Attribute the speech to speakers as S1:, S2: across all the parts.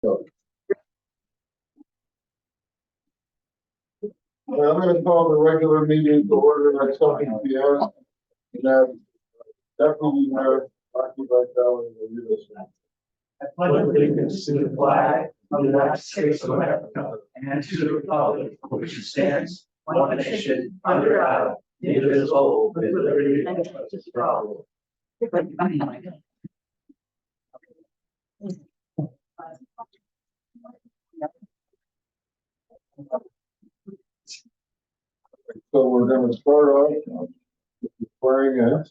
S1: Well, I'm gonna call the regular meeting to order at 7 p.m. And then definitely mayor, occupy that and lead us.
S2: I pledge allegiance to the flag of the United States of America and to the republic for which it stands, one nation, under God, indivisible, with liberty and justice for all.
S1: So we're gonna start off with the swearing in.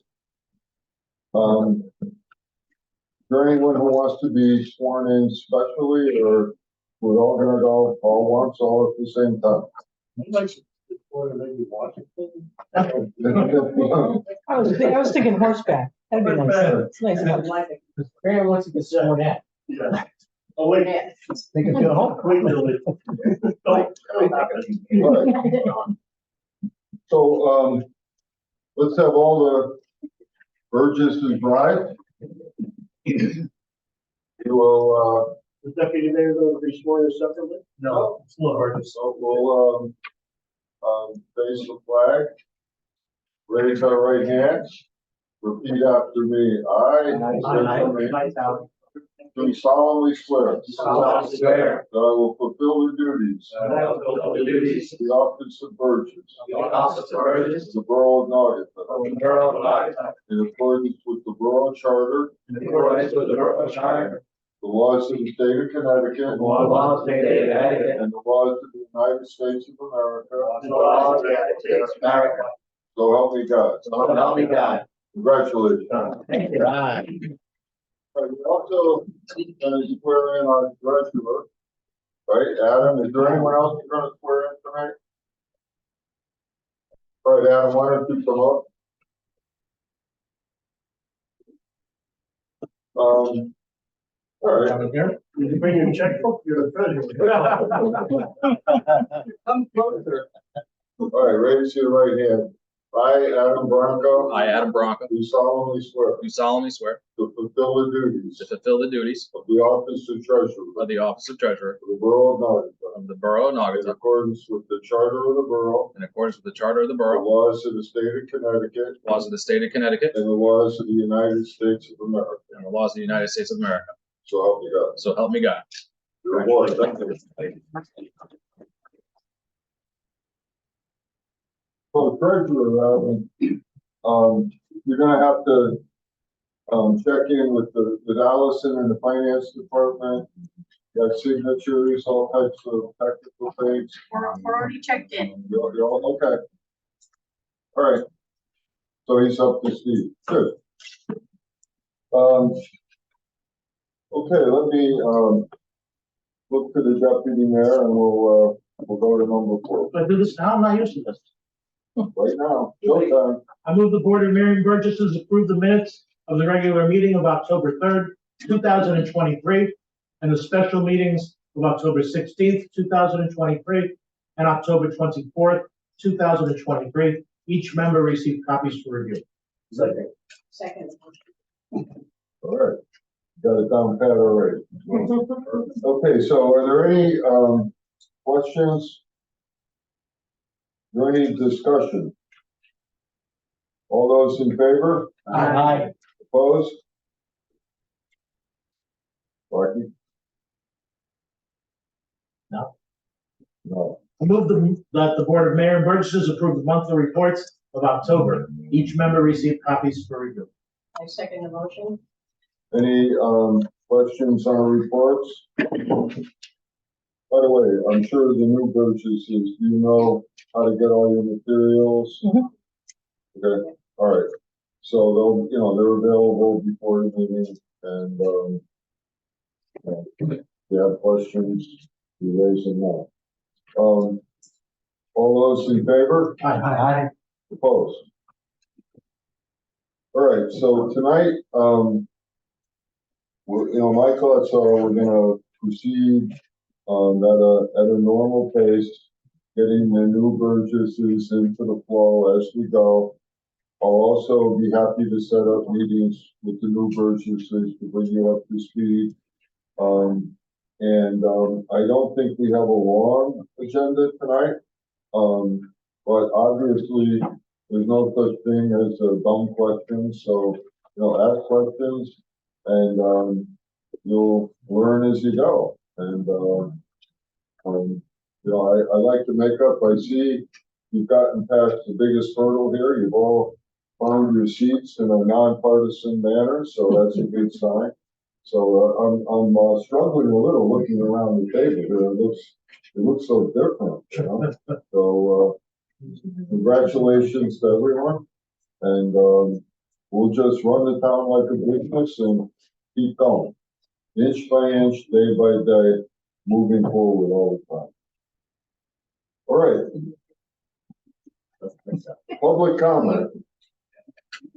S1: Is there anyone who wants to be sworn in specially, or we're all gonna go all once, all at the same time?
S3: I was thinking horseback. That'd be nice. It's nice. Graham wants to get sworn in.
S2: Yeah. Oh, wait.
S3: They can do it home.
S2: Wait, Billy. Don't.
S1: So, let's have all the Burgess's bride. You will,
S2: The deputy mayor will be sworn in separately? No, it's not hard.
S1: so we'll, face the flag, raise our right hands, repeat after me. Do solemnly swear.
S2: solemnly swear
S1: That I will fulfill the duties.
S2: that I will fulfill the duties
S1: of the office of Burgess.
S2: of the office of Burgess
S1: of the Borough of
S2: of
S1: Naugatuck.
S2: the Borough of Naugatuck
S1: In accordance with the Borough Charter,
S2: in accordance with the Borough Charter,
S1: the laws of the state of Connecticut,
S2: the laws of the state of Connecticut,
S1: and the laws of the United States of America.
S2: and the laws of the United States of America.
S1: So help me God.
S2: So help me God.
S1: Congratulations.
S2: Thank you.
S1: We also swear in our treasurer, right? Adam, is there anyone else you're gonna swear in tonight? All right, Adam, why don't you come up? All right.
S2: Did you bring your checkbook? You're the treasurer.
S3: Come closer.
S1: All right, raise your right hand. I, Adam Bronco.
S4: I, Adam Bronco,
S1: Do solemnly swear
S4: do solemnly swear
S1: to fulfill the duties
S4: to fulfill the duties
S1: of the office of treasurer
S4: of the office of treasurer
S1: of the Borough of Naugatuck
S4: of the Borough of
S1: in
S4: Naugatuck
S1: accordance with the charter of the borough,
S4: in accordance with the charter of the
S1: the
S4: borough,
S1: laws of the state of Connecticut,
S4: laws of the state of Connecticut,
S1: and the laws of the United States of America.
S4: and the laws of the United States of America.
S1: So help me God.
S4: So help me God.
S1: Your award. Thank you. So the treasurer, you're gonna have to, check in with Allison in the finance department. Got signatures, all types of technical things.
S5: We're already checked in.
S1: You're all, okay. All right. So he's up to speed. Good. Okay, let me, look to the deputy mayor and we'll go to number 4.
S2: I do this now, I'm not used to this.
S1: Right now, showtime.
S2: I move the Board of Mayor and Burgesses approve the minutes of the regular meeting of October 3rd, 2023, and the special meetings of October 16th, 2023, and October 24th, 2023. Each member received copies for review.
S5: Second.
S1: All right. Got it down pat already. Okay, so are there any, questions? Is there any discussion? All those in favor?
S2: Aye.
S1: Opposed? Marky?
S2: No.
S1: No.
S2: I move that the Board of Mayor and Burgesses approve the monthly reports of October. Each member received copies for review.
S5: I second the motion.
S1: Any, questions on reports? By the way, I'm sure the new Burgesses, do you know how to get all your materials? Okay, all right. So they'll, they're available before the meeting and, if you have questions, you raise them now. All those in favor?
S2: Aye.
S1: Opposed? All right, so tonight, my thoughts are we're gonna proceed, at a normal pace, getting the new Burgesses into the flow as we go. I'll also be happy to set up meetings with the new Burgesses to bring you up to speed. And, I don't think we have a long agenda tonight. But obviously, there's no such thing as a dumb question, so, ask questions and, you'll learn as you go. And, I like to make up. I see you've gotten past the biggest hurdle here. You've all found your seats in a nonpartisan manner, so that's a good sign. So I'm struggling a little looking around the table here. It looks so different. So congratulations to everyone, and we'll just run the town like a business and keep going, inch by inch, day by day, moving forward all the time. All right. Public comment.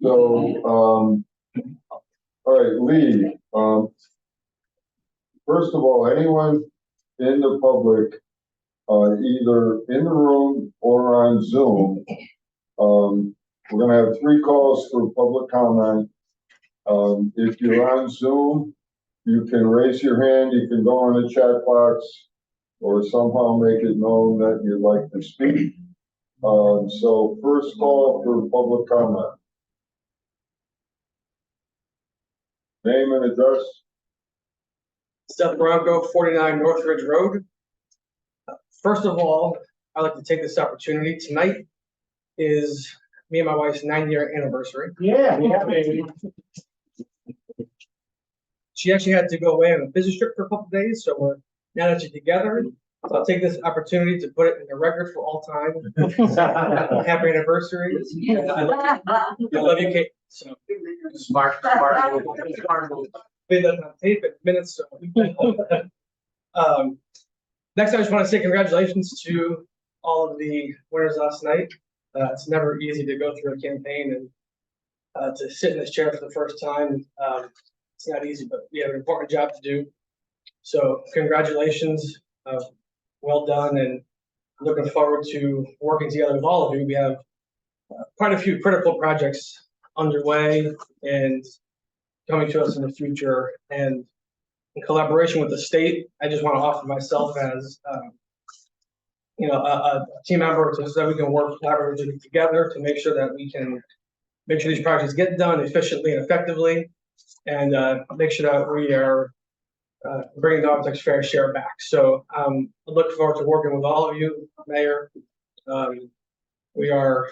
S1: So, all right, Lee, first of all, anyone in the public, either in the room or on Zoom, we're gonna have 3 calls for public comment. If you're on Zoom, you can raise your hand, you can go on the chat box, or somehow make it known that you'd like to speak. So first call for public comment. Name and address.
S6: Seth Bronco, 49 Northridge Road. First of all, I'd like to take this opportunity. Tonight is me and my wife's 9-year anniversary.
S2: Yeah, baby.
S6: She actually had to go away on a business trip for a couple of days, so we're now that she's together. So I'll take this opportunity to put it in the record for all time. Happy anniversary. I love you, Kate. So
S2: Smart.
S6: been on tape in minutes. So next, I just want to say congratulations to all of the winners last night. It's never easy to go through a campaign and to sit in this chair for the first time. It's not easy, but we have an important job to do. So congratulations, well done, and looking forward to working together with all of you. We have quite a few critical projects underway and coming to us in the future. And in collaboration with the state, I just want to offer myself as a team member so that we can work collaboratively together to make sure that we can make sure these projects get done efficiently and effectively, and make sure that we are bringing the Architect's fair share back. So I look forward to working with all of you, Mayor. We are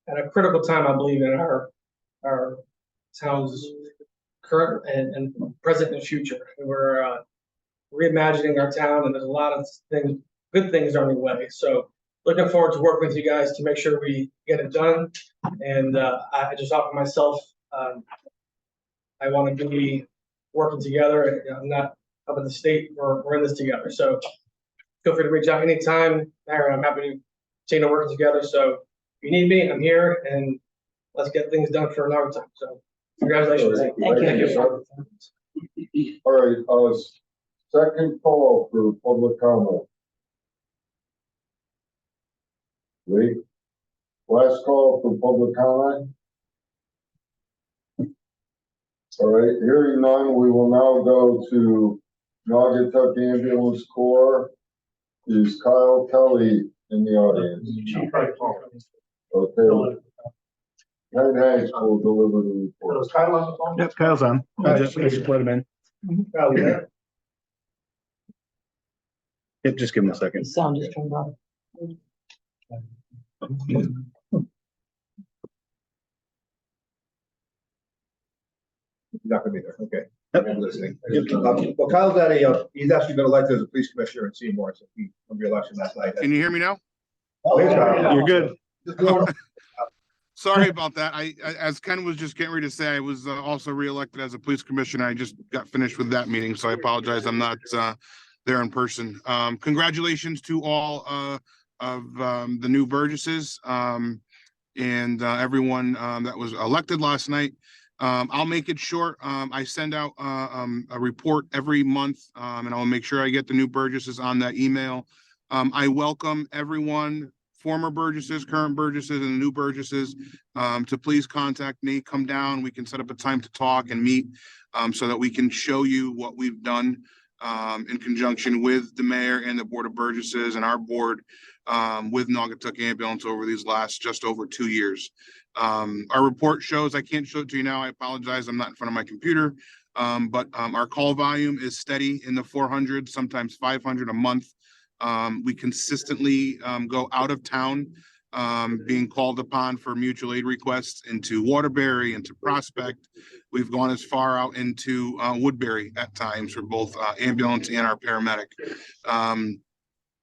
S6: at a critical time, I believe, in our town's current and present and future. We're reimagining our town, and there's a lot of things, good things on the way. So looking forward to working with you guys to make sure we get it done. And I just offer myself, I want to be working together. I'm not up in the state, we're in this together. So feel free to reach out anytime. I'm happy to continue working together. So if you need me, I'm here, and let's get things done for a long time. So congratulations.
S3: Thank you.
S1: Sir. All right, second call for public comment. Lee, last call for public comment. All right, hearing none, we will now go to Naugatuck Ambulance Corps. Is Kyle Kelly in the audience? Okay. Ken Hanks will deliver the report.
S2: Kyle on the phone?
S7: Yep, Kyle's on. I just put him in.
S2: Kyle, you there?
S7: Yep, just give him a
S3: The
S7: second.
S3: sound just turned on.
S8: Not gonna be there, okay.
S7: Yep.
S8: I'm listening. Well, Kyle's he's actually been elected as a police commissioner in Seymour, so he won the election last night.
S7: Can you hear me now?
S8: Oh, yeah.
S7: You're good.
S8: Just going-
S7: Sorry about that. I as Ken was just getting ready to say, I was also reelected as a police commissioner. I just got finished with that meeting, so I apologize. I'm not there in person. Congratulations to all of the new Burgesses and everyone that was elected last night. I'll make it short. I send out a report every month, and I'll make sure I get the new Burgesses on that email. I welcome everyone, former Burgesses, current Burgesses, and new Burgesses, to please contact me. Come down. We can set up a time to talk and meet, so that we can show you what we've done in conjunction with the mayor and the Board of Burgesses and our board with Naugatuck Ambulance over these last just over 2 years. Our report shows, I can't show it to you now, I apologize, I'm not in front of my computer, but our call volume is steady in the 400, sometimes 500 a month. We consistently go out of town, being called upon for mutual aid requests into Waterbury, into Prospect. We've gone as far out into Woodbury at times for both ambulance and our paramedic.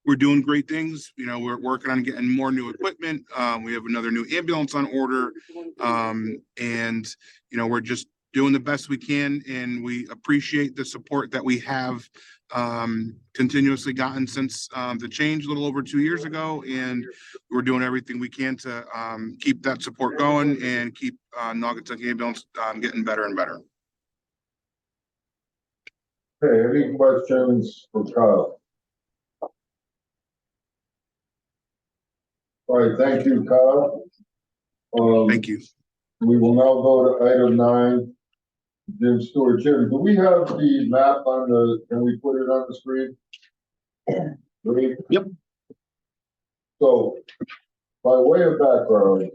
S7: We're doing great things. You know, we're working on getting more new equipment. We have another new ambulance on order. And, you know, we're just doing the best we can, and we appreciate the support that we have continuously gotten since the change a little over 2 years ago. And we're doing everything we can to keep that support going and keep Naugatuck Ambulance getting better and better.
S1: Okay, any questions for Kyle? All right, thank you, Kyle.
S7: Thank you.
S1: We will now go to item 9. Jim Stewart. Jim, do we have the map on the, can we put it on the screen? Ready?
S7: Yep.
S1: So, by way of background,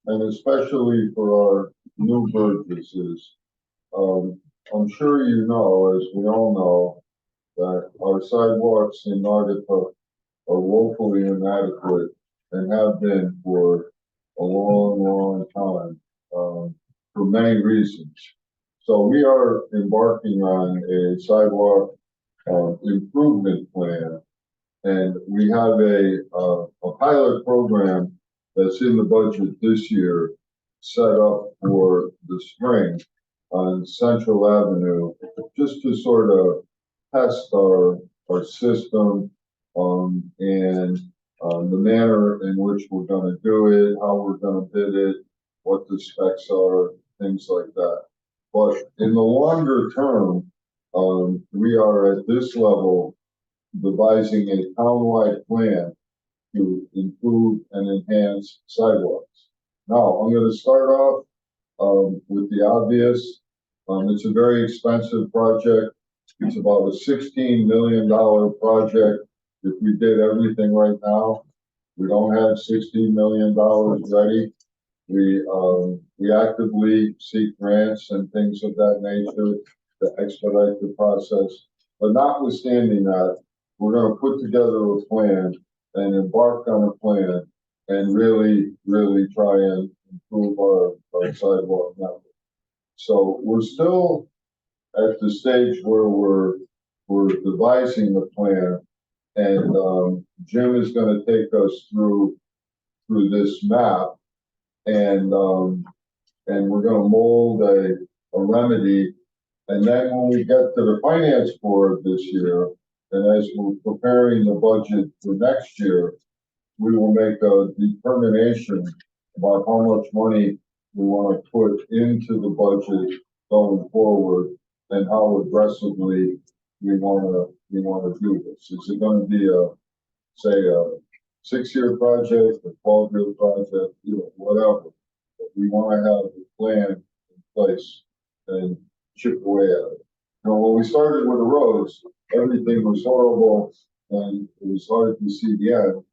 S1: and especially for our new Burgesses, I'm sure you know, as we all know, that our sidewalks in Naugatuck are woefully inadequate and have been for a long, long time, for many reasons. So we are embarking on a sidewalk improvement plan, and we have a pilot program that's in the budget this year set up for the spring on Central Avenue, just to sort of test our system and the manner in which we're going to do it, how we're going to bid it, what the specs are, things like that. But in the longer term, we are at this level devising a townwide plan to improve and enhance sidewalks. Now, I'm going to start off with the obvious. It's a very expensive project. It's about a $16 million project. If we did everything right now, we don't have $16 million ready. We actively seek grants and things of that nature to expedite the process. But notwithstanding that, we're going to put together a plan and embark on a plan and really, really try and improve our sidewalk network. So we're still at the stage where we're devising the plan, and Jim is going to take us through this map. And we're going to mold a remedy. And then when we get to the finance board this year, and as we're preparing the budget for next year, we will make a determination about how much money we want to put into the budget going forward and how aggressively we want to do this. Is it going to be say a 6-year project, a 12-year project, whatever? But we want to have a plan in place and chip away at it. When we started with the roads, everything was horrible and it was hard to see the end.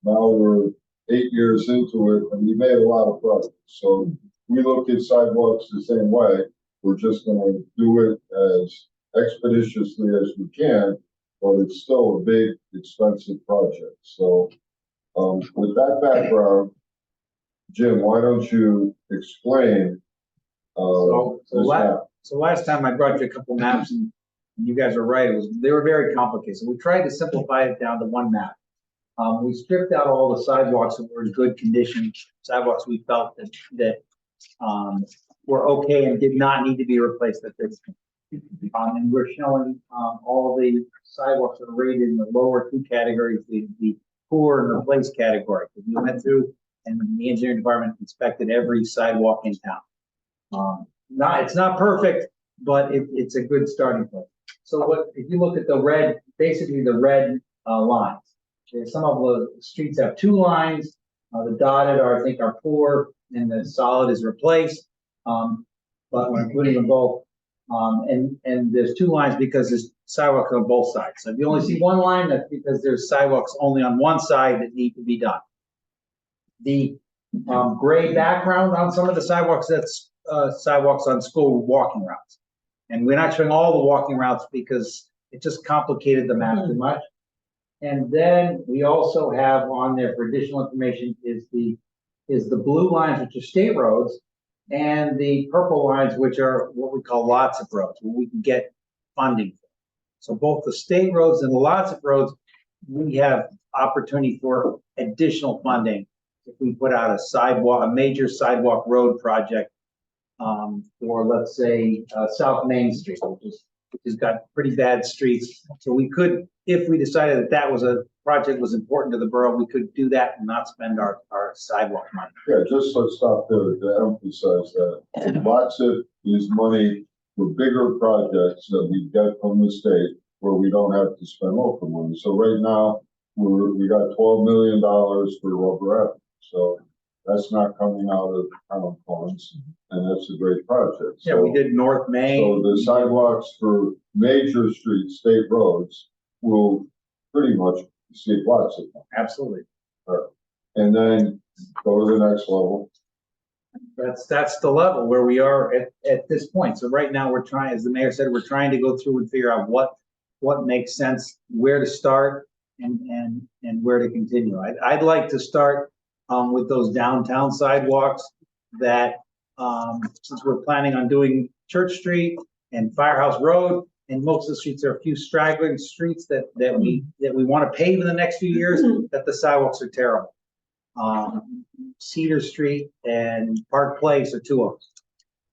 S1: Now we're 8 years into it and we made a lot of progress. So we look at sidewalks the same way. We're just going to do it as expeditiously as we can, but it's still a big, expensive project. So with that background, Jim, why don't you explain this map?
S9: So last time I brought you a couple maps and you guys are right, they were very complicated. So we tried to simplify it down to one map. We stripped out all the sidewalks that were in good condition, sidewalks we felt that were okay and did not need to be replaced at this point. And we're showing all the sidewalks that are rated in the lower 2 categories, the poor and replaced category. We went through and the engineering department inspected every sidewalk in town. It's not perfect, but it's a good starting point. So if you look at the red, basically the red lines, some of the streets have 2 lines. The dotted are, I think, are poor, and the solid is replaced. But we're including them both. And there's 2 lines because there's sidewalks on both sides. So if you only see one line, that's because there's sidewalks only on one side that need to be done. The gray background on some of the sidewalks, that's sidewalks on school walking routes. And we're not showing all the walking routes because it just complicated the map too much. And then we also have on there for additional information is the blue lines, which are state roads, and the purple lines, which are what we call lots of roads, where we can get funding for. So both the state roads and the lots of roads, we have opportunity for additional funding if we put out a major sidewalk road project for, let's say, South Main Street, which has got pretty bad streets. So we could, if we decided that was a project was important to the borough, we could do that and not spend our sidewalk money.
S1: Yeah, just let's stop there to emphasize that. Lots of is money for bigger projects that we get from the state where we don't have to spend local money. So right now, we got $12 million for rubber avenue. So that's not coming out of town funds, and that's a great project.
S9: Yeah, we did North Main.
S1: So the sidewalks for major streets, state roads, will pretty much see lots of them.
S9: Absolutely.
S1: And then go to the next level.
S9: That's the level where we are at this point. So right now we're trying, as the mayor said, we're trying to go through and figure out what makes sense, where to start and where to continue. I'd like to start with those downtown sidewalks that since we're planning on doing Church Street and Firehouse Road, and most of the streets are a few straggling streets that we want to pave in the next few years, that the sidewalks are terrible. Cedar Street and Park Place are two of them.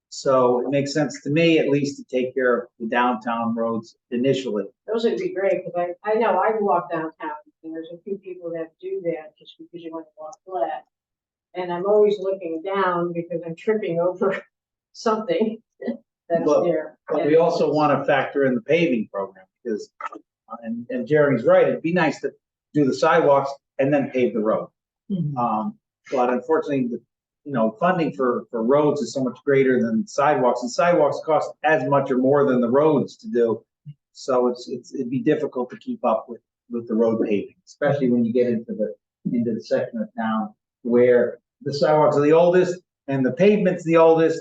S9: So it makes sense to me, at least, to take care of the downtown roads initially.
S5: Those would be great, because I know I walk downtown, and there's a few people that do that just because you want to walk flat. And I'm always looking down because I'm tripping over something that's there.
S9: But we also want to factor in the paving program because, and Jeremy's right, it'd be nice to do the sidewalks and then pave the road. But unfortunately, funding for roads is so much greater than sidewalks, and sidewalks cost as much or more than the roads to do. So it'd be difficult to keep up with the road paving, especially when you get into the section of town where the sidewalks are the oldest and the pavement's the oldest,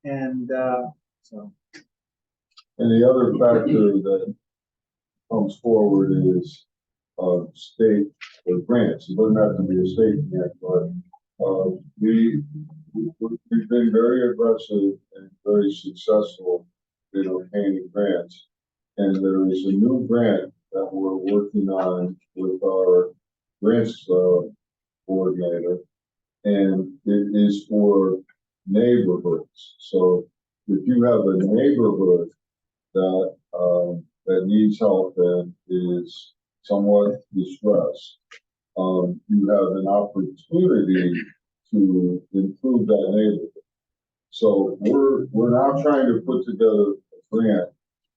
S9: and so.
S1: And the other factor that comes forward is state or grants. It doesn't have to be a state grant, but we've been very aggressive and very successful in obtaining grants. And there is a new grant that we're working on with our grants coordinator, and it is for neighborhoods. So if you have a neighborhood that needs help and is somewhat distressed, you have an opportunity to improve that neighborhood. So we're now trying to put together a grant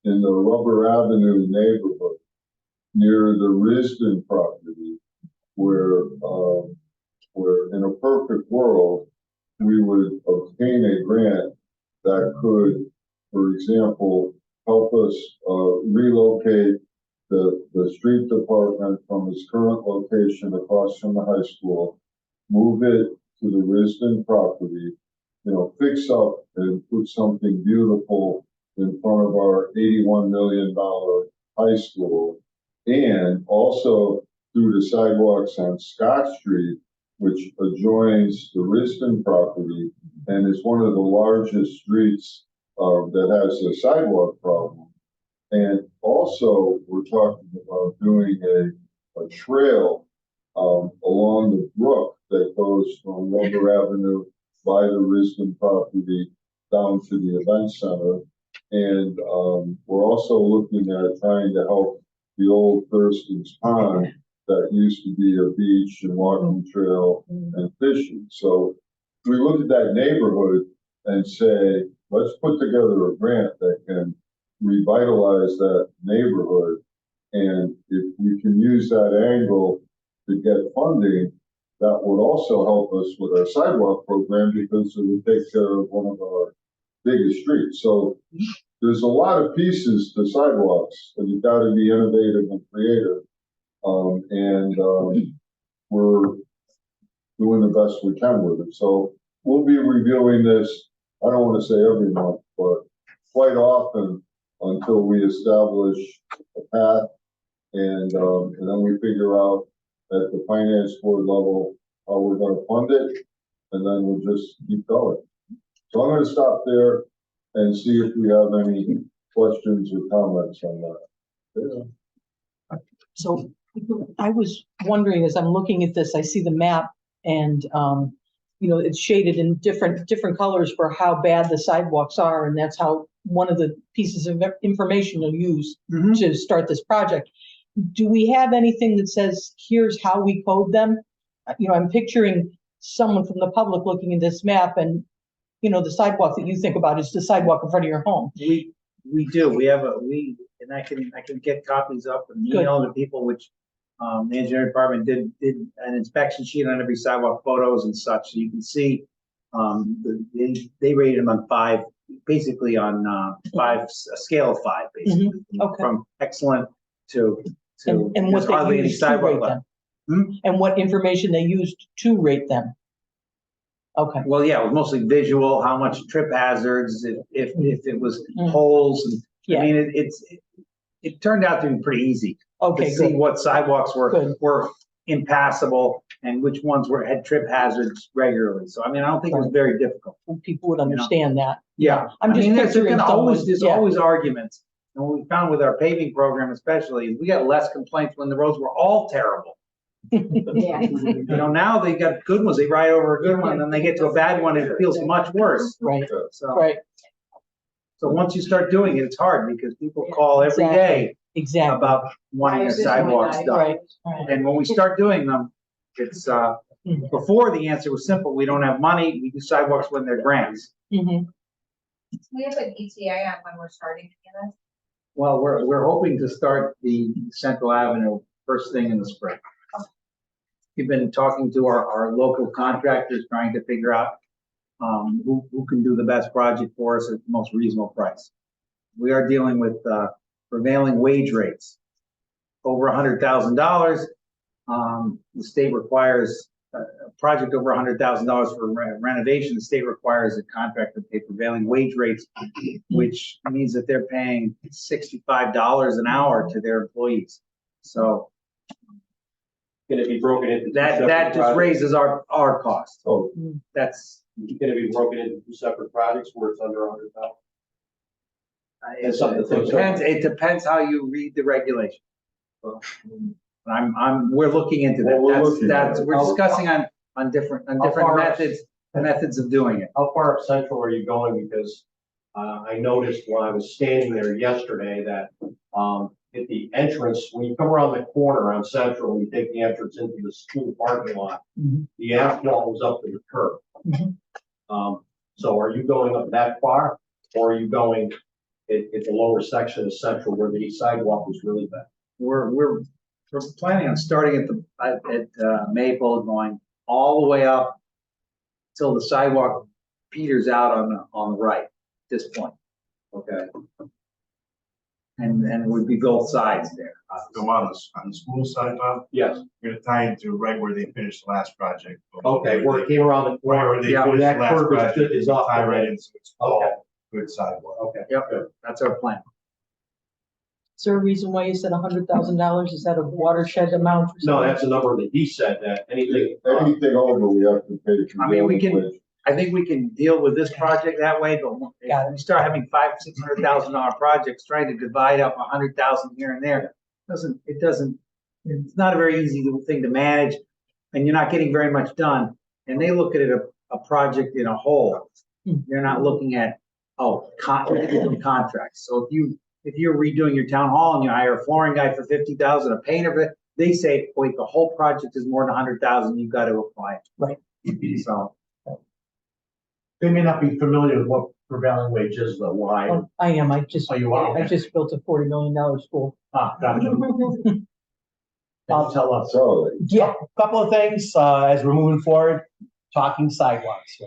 S1: in the Rubber Avenue neighborhood near the Risden property, where in a perfect world we would obtain a grant that could, for example, help us relocate the street department from its current location across from the high school, move it to the Risden property, fix up and put something beautiful in front of our $81 million high school, and also do the sidewalks on Scott Street, which adjoins the Risden property and is one of the largest streets that has a sidewalk problem. And also, we're talking about doing a trail along the brook that goes from Rubber Avenue by the Risden property down to the event center. And we're also looking at trying to help the old Thurston's Pond that used to be a beach and walking trail and fishing. So we look at that neighborhood and say, let's put together a grant that can revitalize that neighborhood. And if we can use that angle to get funding, that would also help us with our sidewalk program because it would take care of one of our biggest streets. So there's a lot of pieces to sidewalks, but you've got to be innovative and creative. We're doing the best we can with it. So we'll be reviewing this, I don't want to say every month, but quite often until we establish a path and then we figure out at the finance board level how we're going to fund it, and then we'll just keep going. So I'm going to stop there and see if we have any questions or comments on that. Yeah.
S3: So I was wondering, as I'm looking at this, I see the map and, it's shaded in different colors for how bad the sidewalks are. And that's how one of the pieces of information you'll use to start this project. Do we have anything that says, here's how we code them? I'm picturing someone from the public looking at this map and, the sidewalk that you think about is the sidewalk in front of your home.
S9: We do. We have and I can get copies up and email to people, which the engineering department did an inspection sheet on every sidewalk, photos and such. So you can see they rated them on 5, basically on 5, a scale of 5, basically,
S3: Okay.
S9: from excellent to
S3: And what they used to rate them. And what information they used to rate them. Okay.
S9: Well, yeah, it was mostly visual, how much trip hazards, if it was holes, and
S3: Yeah.
S9: I mean, it turned out to be pretty easy to
S3: Okay,
S9: see
S3: good.
S9: what sidewalks were
S3: Good.
S9: impassable and which ones had trip hazards regularly. So I mean, I don't think it was very difficult.
S3: People would understand that.
S9: Yeah,
S3: I'm just picturing
S9: there's
S3: someone,
S9: always arguments. And what we found with our paving program especially, is we got less complaints when the roads were all terrible.
S5: Yeah.
S9: Now they got good ones, they ride over a good one, and then they get to a bad one, and it feels much worse.
S3: Right,
S9: So,
S3: right,
S9: so once you start doing it, it's hard because people call every day
S3: exactly.
S9: about wanting their sidewalks done.
S3: Right, right.
S9: And when we start doing them, it's, before the answer was simple, we don't have money, we do sidewalks when they're grants.
S3: Mhm.
S10: We have an ETA on when we're starting to get this.
S9: Well, we're hoping to start the Central Avenue first thing in the spring. We've been talking to our local contractors, trying to figure out who can do the best project for us at the most reasonable price. We are dealing with prevailing wage rates over $100,000. The state requires a project over $100,000 for renovation. The state requires a contractor to pay prevailing wage rates, which means that they're paying $65 an hour to their employees. So
S11: Going to be broken into
S9: that just raises our cost.
S1: Oh,
S9: That's
S11: Going to be broken into 2 separate projects where it's under 100,000. It's something to think about.
S9: It depends how you read the regulation. We're looking into
S1: Well, we're looking
S9: that.
S1: at it.
S9: We're discussing on different
S11: far-
S9: methods of doing it.
S11: How far up Central are you going? Because I noticed when I was standing there yesterday that at the entrance, when you come around the corner on Central, and you take the entrance into the school parking lot, the asphalt was up to the curb. So are you going up that far, or are you going at the lower section of Central where the sidewalk was really bad?
S9: We're planning on starting at Maple, going all the way up till the sidewalk peters out on the right at this point. Okay. And would be both sides there.
S12: Go on the school side, Bob,
S11: Yes.
S12: we're gonna tie into right where they finished the last project.
S11: Okay, where it came around the
S12: Right
S11: corner.
S12: where they
S9: Yeah,
S12: finished the
S11: that
S12: last
S11: curve is
S12: project,
S11: is off.
S12: tie right in, so it's
S11: Okay.
S12: all good sidewalk.
S11: Okay.
S9: Yep,
S11: Good.
S9: that's our plan.
S3: Is there a reason why you said $100,000? Is that a watershed amount? Or
S11: No,
S3: something?
S11: that's a number that he said, that anything.
S1: anything over, we have to pay.
S9: I mean, we can- I think we can deal with this project that way, but
S3: Got
S9: if we start having $500,000-$600,000 projects, trying to divide up 100,000 here and there, it's not a very easy thing to manage, and you're not getting very much done. And they look at it a project in a whole. You're not looking at, individual contracts. So if you're redoing your town hall and you hire a flooring guy for 50,000, a painter, they say, wait, the whole project is more than 100,000, you've got to apply it.
S3: Right.
S9: So.
S11: They may not be familiar with what prevailing wage is, though, why.
S3: Oh, I am.
S11: Oh, you are?
S3: I just built a $40 million school.
S11: Gotcha. I'll tell us.
S1: So,
S3: Yeah.
S11: Couple of things, as we're moving forward, talking sidewalks.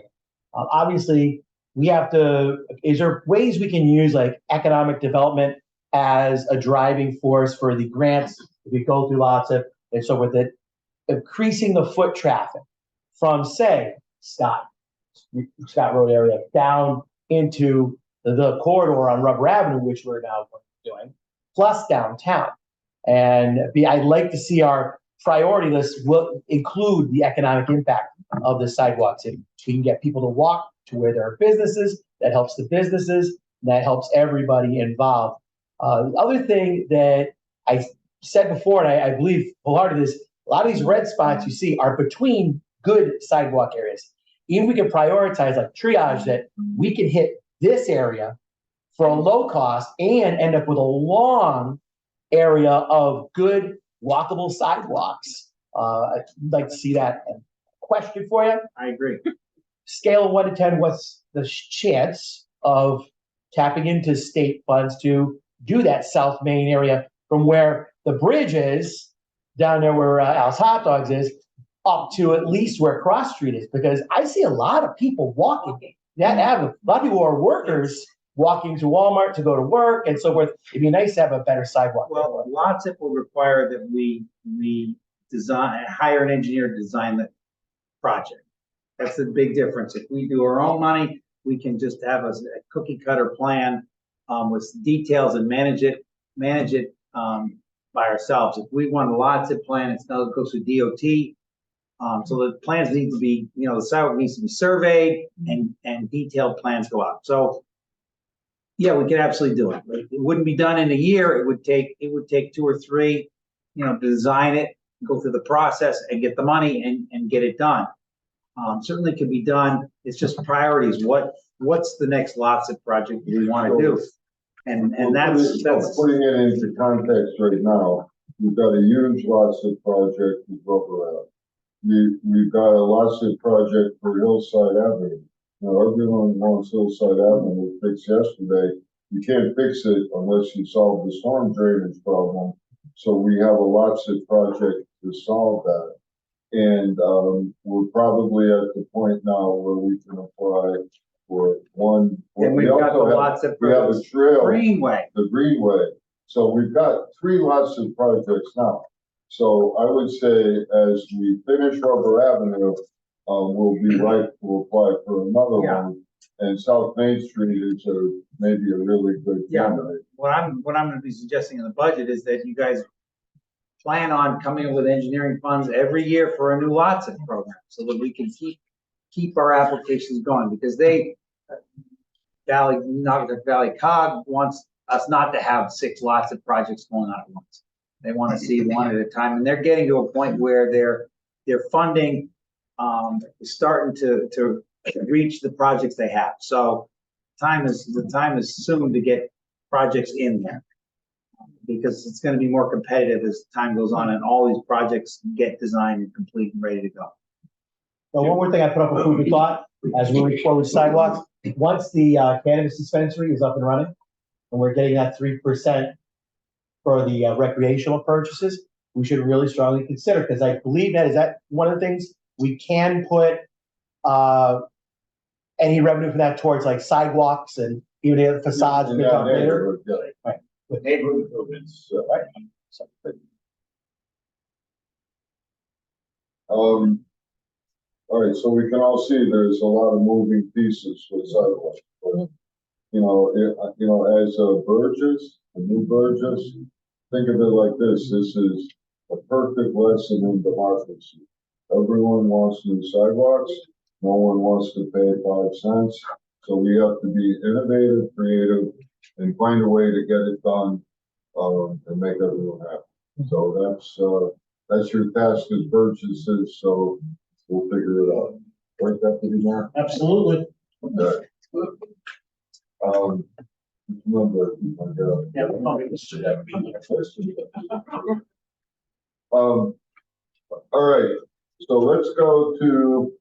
S11: Obviously,
S13: is there ways we can use like economic development as a driving force for the grants? If we go through lots of, and so with it, increasing the foot traffic from say Scott Road area down into the corridor on Rubber Avenue, which we're now doing, plus downtown. And I'd like to see our priority list will include the economic impact of the sidewalks. If we can get people to walk to where there are businesses, that helps the businesses, that helps everybody involved. The other thing that I said before, and I believe wholeheartedly, is a lot of these red spots you see are between good sidewalk areas. Even we can prioritize like triage that we can hit this area for a low cost and end up with a long area of good walkable sidewalks. I'd like to see that. Question for you.
S9: I agree.
S13: Scale of 1 to 10, what's the chance of tapping into state funds to do that South Main area from where the bridge is, down there where Al's Hot Dogs is, up to at least where Cross Street is? Because I see a lot of people walking that avenue. A lot of people who are workers walking to Walmart to go to work and so forth. It'd be nice to have a better sidewalk.
S9: Well, lots of will require that we hire an engineer to design the project. That's the big difference. If we do our own money, we can just have a cookie cutter plan with details and manage it by ourselves. If we want a lots of plan, it's now goes through DOT. So the plans need to be, the sidewalk needs to be surveyed and detailed plans go out. So yeah, we could absolutely do it. It wouldn't be done in a year. It would take 2 or 3, to design it, go through the process and get the money and get it done. Certainly could be done. It's just priorities. What's the next lots of project we want to do? And that's
S1: putting it into context right now. We've got a huge lots of project with Rubber Avenue. We've got a lots of project for Hillside Avenue. Everyone wants Hillside Avenue fixed yesterday. You can't fix it unless you solve the storm drainage problem. So we have a lots of project to solve that. And we're probably at the point now where we can apply for one.
S9: And we've got the lots of
S1: we have a trail,
S9: Greenway.
S1: the Greenway. So we've got 3 lots of projects now. So I would say as we finish Rubber Avenue, we'll be right to apply for another one. And South Main Street is maybe a really good candidate.
S9: What I'm going to be suggesting in the budget is that you guys plan on coming up with engineering funds every year for a new lots of program so that we can keep our applications going, because Valley Cog wants us not to have 6 lots of projects going on at once. They want to see one at a time, and they're getting to a point where their funding is starting to reach the projects they have. So the time is soon to get projects in there, because it's going to be more competitive as time goes on and all these projects get designed and complete and ready to go.
S13: Well, one more thing I put up a food for thought as we move forward with sidewalks. Once the cannabis dispensary is up and running, and we're getting that 3% for the recreational purchases, we should really strongly consider, because I believe that is one of the things we can put any revenue from that towards like sidewalks and even the facades. Later. Right. With neighborhood improvements. Right.
S1: All right, so we can all see there's a lot of moving pieces with sidewalks. But, as a Burgess, a new Burgess, think of it like this. This is a perfect lesson in democracy. Everyone wants new sidewalks. No one wants to pay 5 cents. So we have to be innovative, creative, and find a way to get it done and make everyone happy. So that's your task as Burgesses. So we'll figure it out. Right, Deputy Mayor?
S2: Absolutely.
S1: Okay. Remember, all right, so let's go to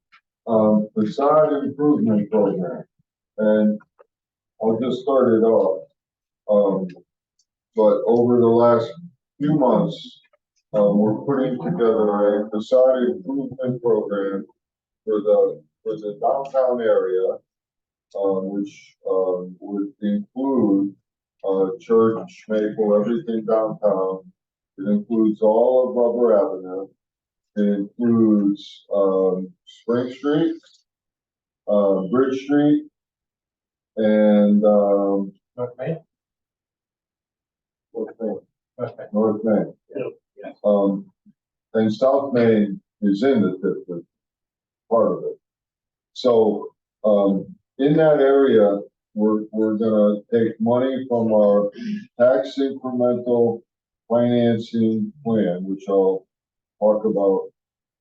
S1: facade improvement program, and I'll just start it off. But over the last few months, we're putting together a facade improvement program for the downtown area. which, would include, Church, Maple, everything downtown. It includes all of Rubber Avenue. It includes, Spring Street, Bridge Street, and,
S2: Okay.
S1: what's that?
S2: Okay.
S1: North Main.
S2: Yeah.
S1: And South Main is in the part of it. So, in that area, we're gonna take money from our tax incremental financing plan, which I'll talk about,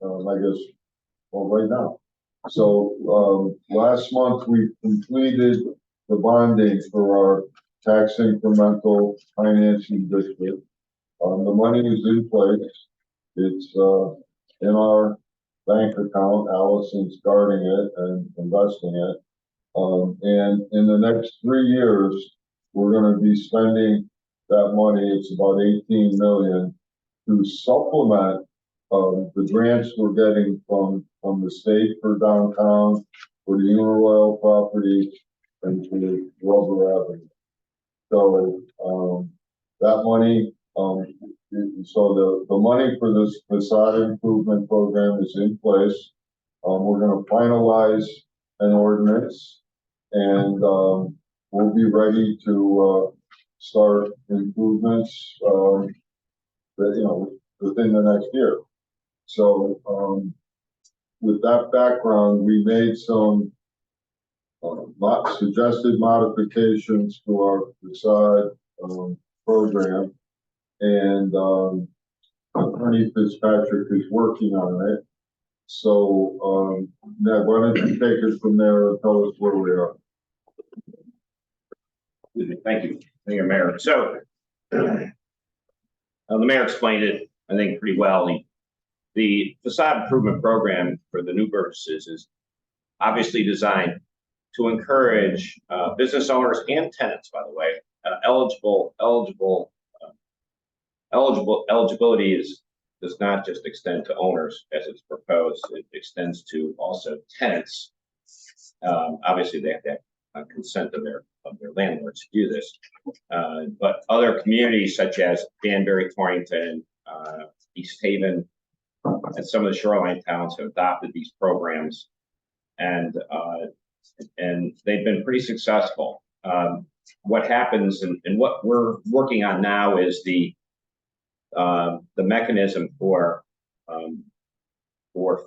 S1: I guess, well, right now. So, last month, we completed the bonding for our tax incremental financing district. The money is in place. It's, in our bank account. Allison's guarding it and investing it. And in the next 3 years, we're gonna be spending that money, it's about 18 million, to supplement, the grants we're getting from the state for downtown, for the Uniroyal property, and for the Rubber Avenue. So, that money, so the money for this facade improvement program is in place. We're gonna finalize an ordinance, and, we'll be ready to, start improvements, that, within the next year. So, with that background, we made some, suggested modifications to our facade, program. And, Attorney Fitzpatrick is working on it. So, Ned, why don't you take it from there and tell us where we are?
S14: Thank you, Mayor. So, the mayor explained it, I think, pretty well. The facade improvement program for the new Burgesses is obviously designed to encourage business owners and tenants, by the way, eligibility does not just extend to owners as it's proposed. It extends to also tenants. Obviously, they have to have consent of their landlords to do this. But other communities such as Danbury, Torrington, East Haven, and some of the shoreline towns have adopted these programs, and they've been pretty successful. What happens and what we're working on now is the mechanism for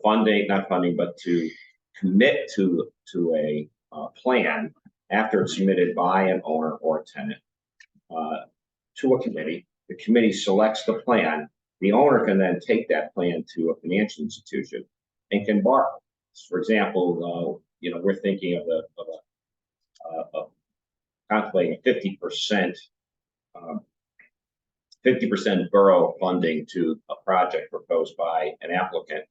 S14: funding, not funding, but to commit to a plan after it's submitted by an owner or a tenant to a committee. The committee selects the plan. The owner can then take that plan to a financial institution and can borrow. For example, we're thinking of contemplating 50% borough funding to a project proposed by an applicant,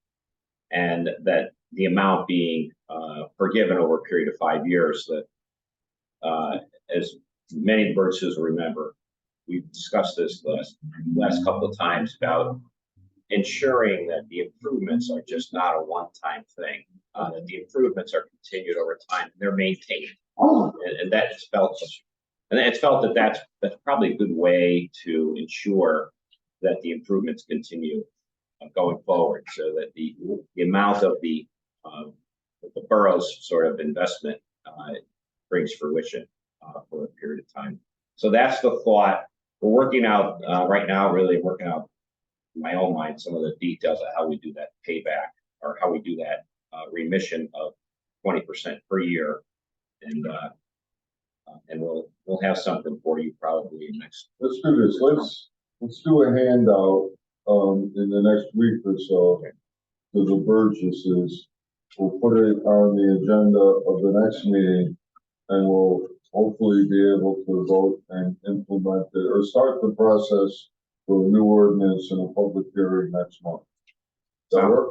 S14: and that the amount being forgiven over a period of 5 years. That, as many Burgesses will remember, we've discussed this last couple of times about ensuring that the improvements are just not a one-time thing, that the improvements are continued over time, and they're maintained. And that's felt, and it's felt that that's probably a good way to ensure that the improvements continue going forward, so that the amount of the borough's sort of investment brings fruition for a period of time. So that's the thought. We're working out right now, really working out in my own mind some of the details of how we do that payback, or how we do that remission of 20% per year, and we'll have something for you probably next.
S1: Let's do this. Let's do a handout in the next week or so to the Burgesses. We'll put it on the agenda of the next meeting, and we'll hopefully be able to vote and implement it, or start the process for a new ordinance and a public hearing next month.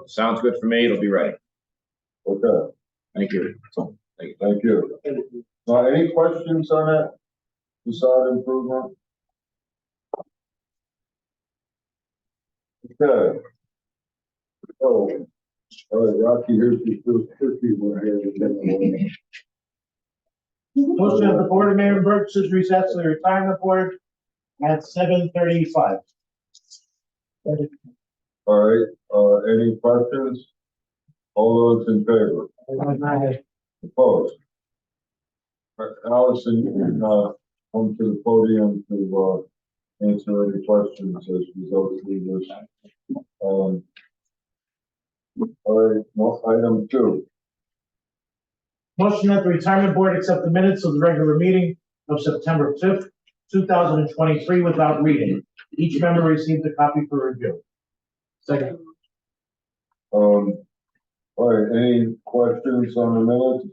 S14: Sounds good for me. It'll be ready.
S1: Okay.
S14: Thank you.
S1: Thank you. Any questions on that facade improvement? Okay. Oh, all right, Rocky, here's your first cookie.
S2: Motion of the Board of Mayor and Burgess recess to the retirement board at 7:35.
S1: All right, any questions? All those in favor? Opposed? Allison, you can, come to the podium to, answer any questions as we go through this. All right, well, item 2.
S2: Motion that the retirement board accept the minutes of the regular meeting of September 5th, 2023 without reading. Each member received a copy for review. Second.
S1: All right, any questions on the minutes?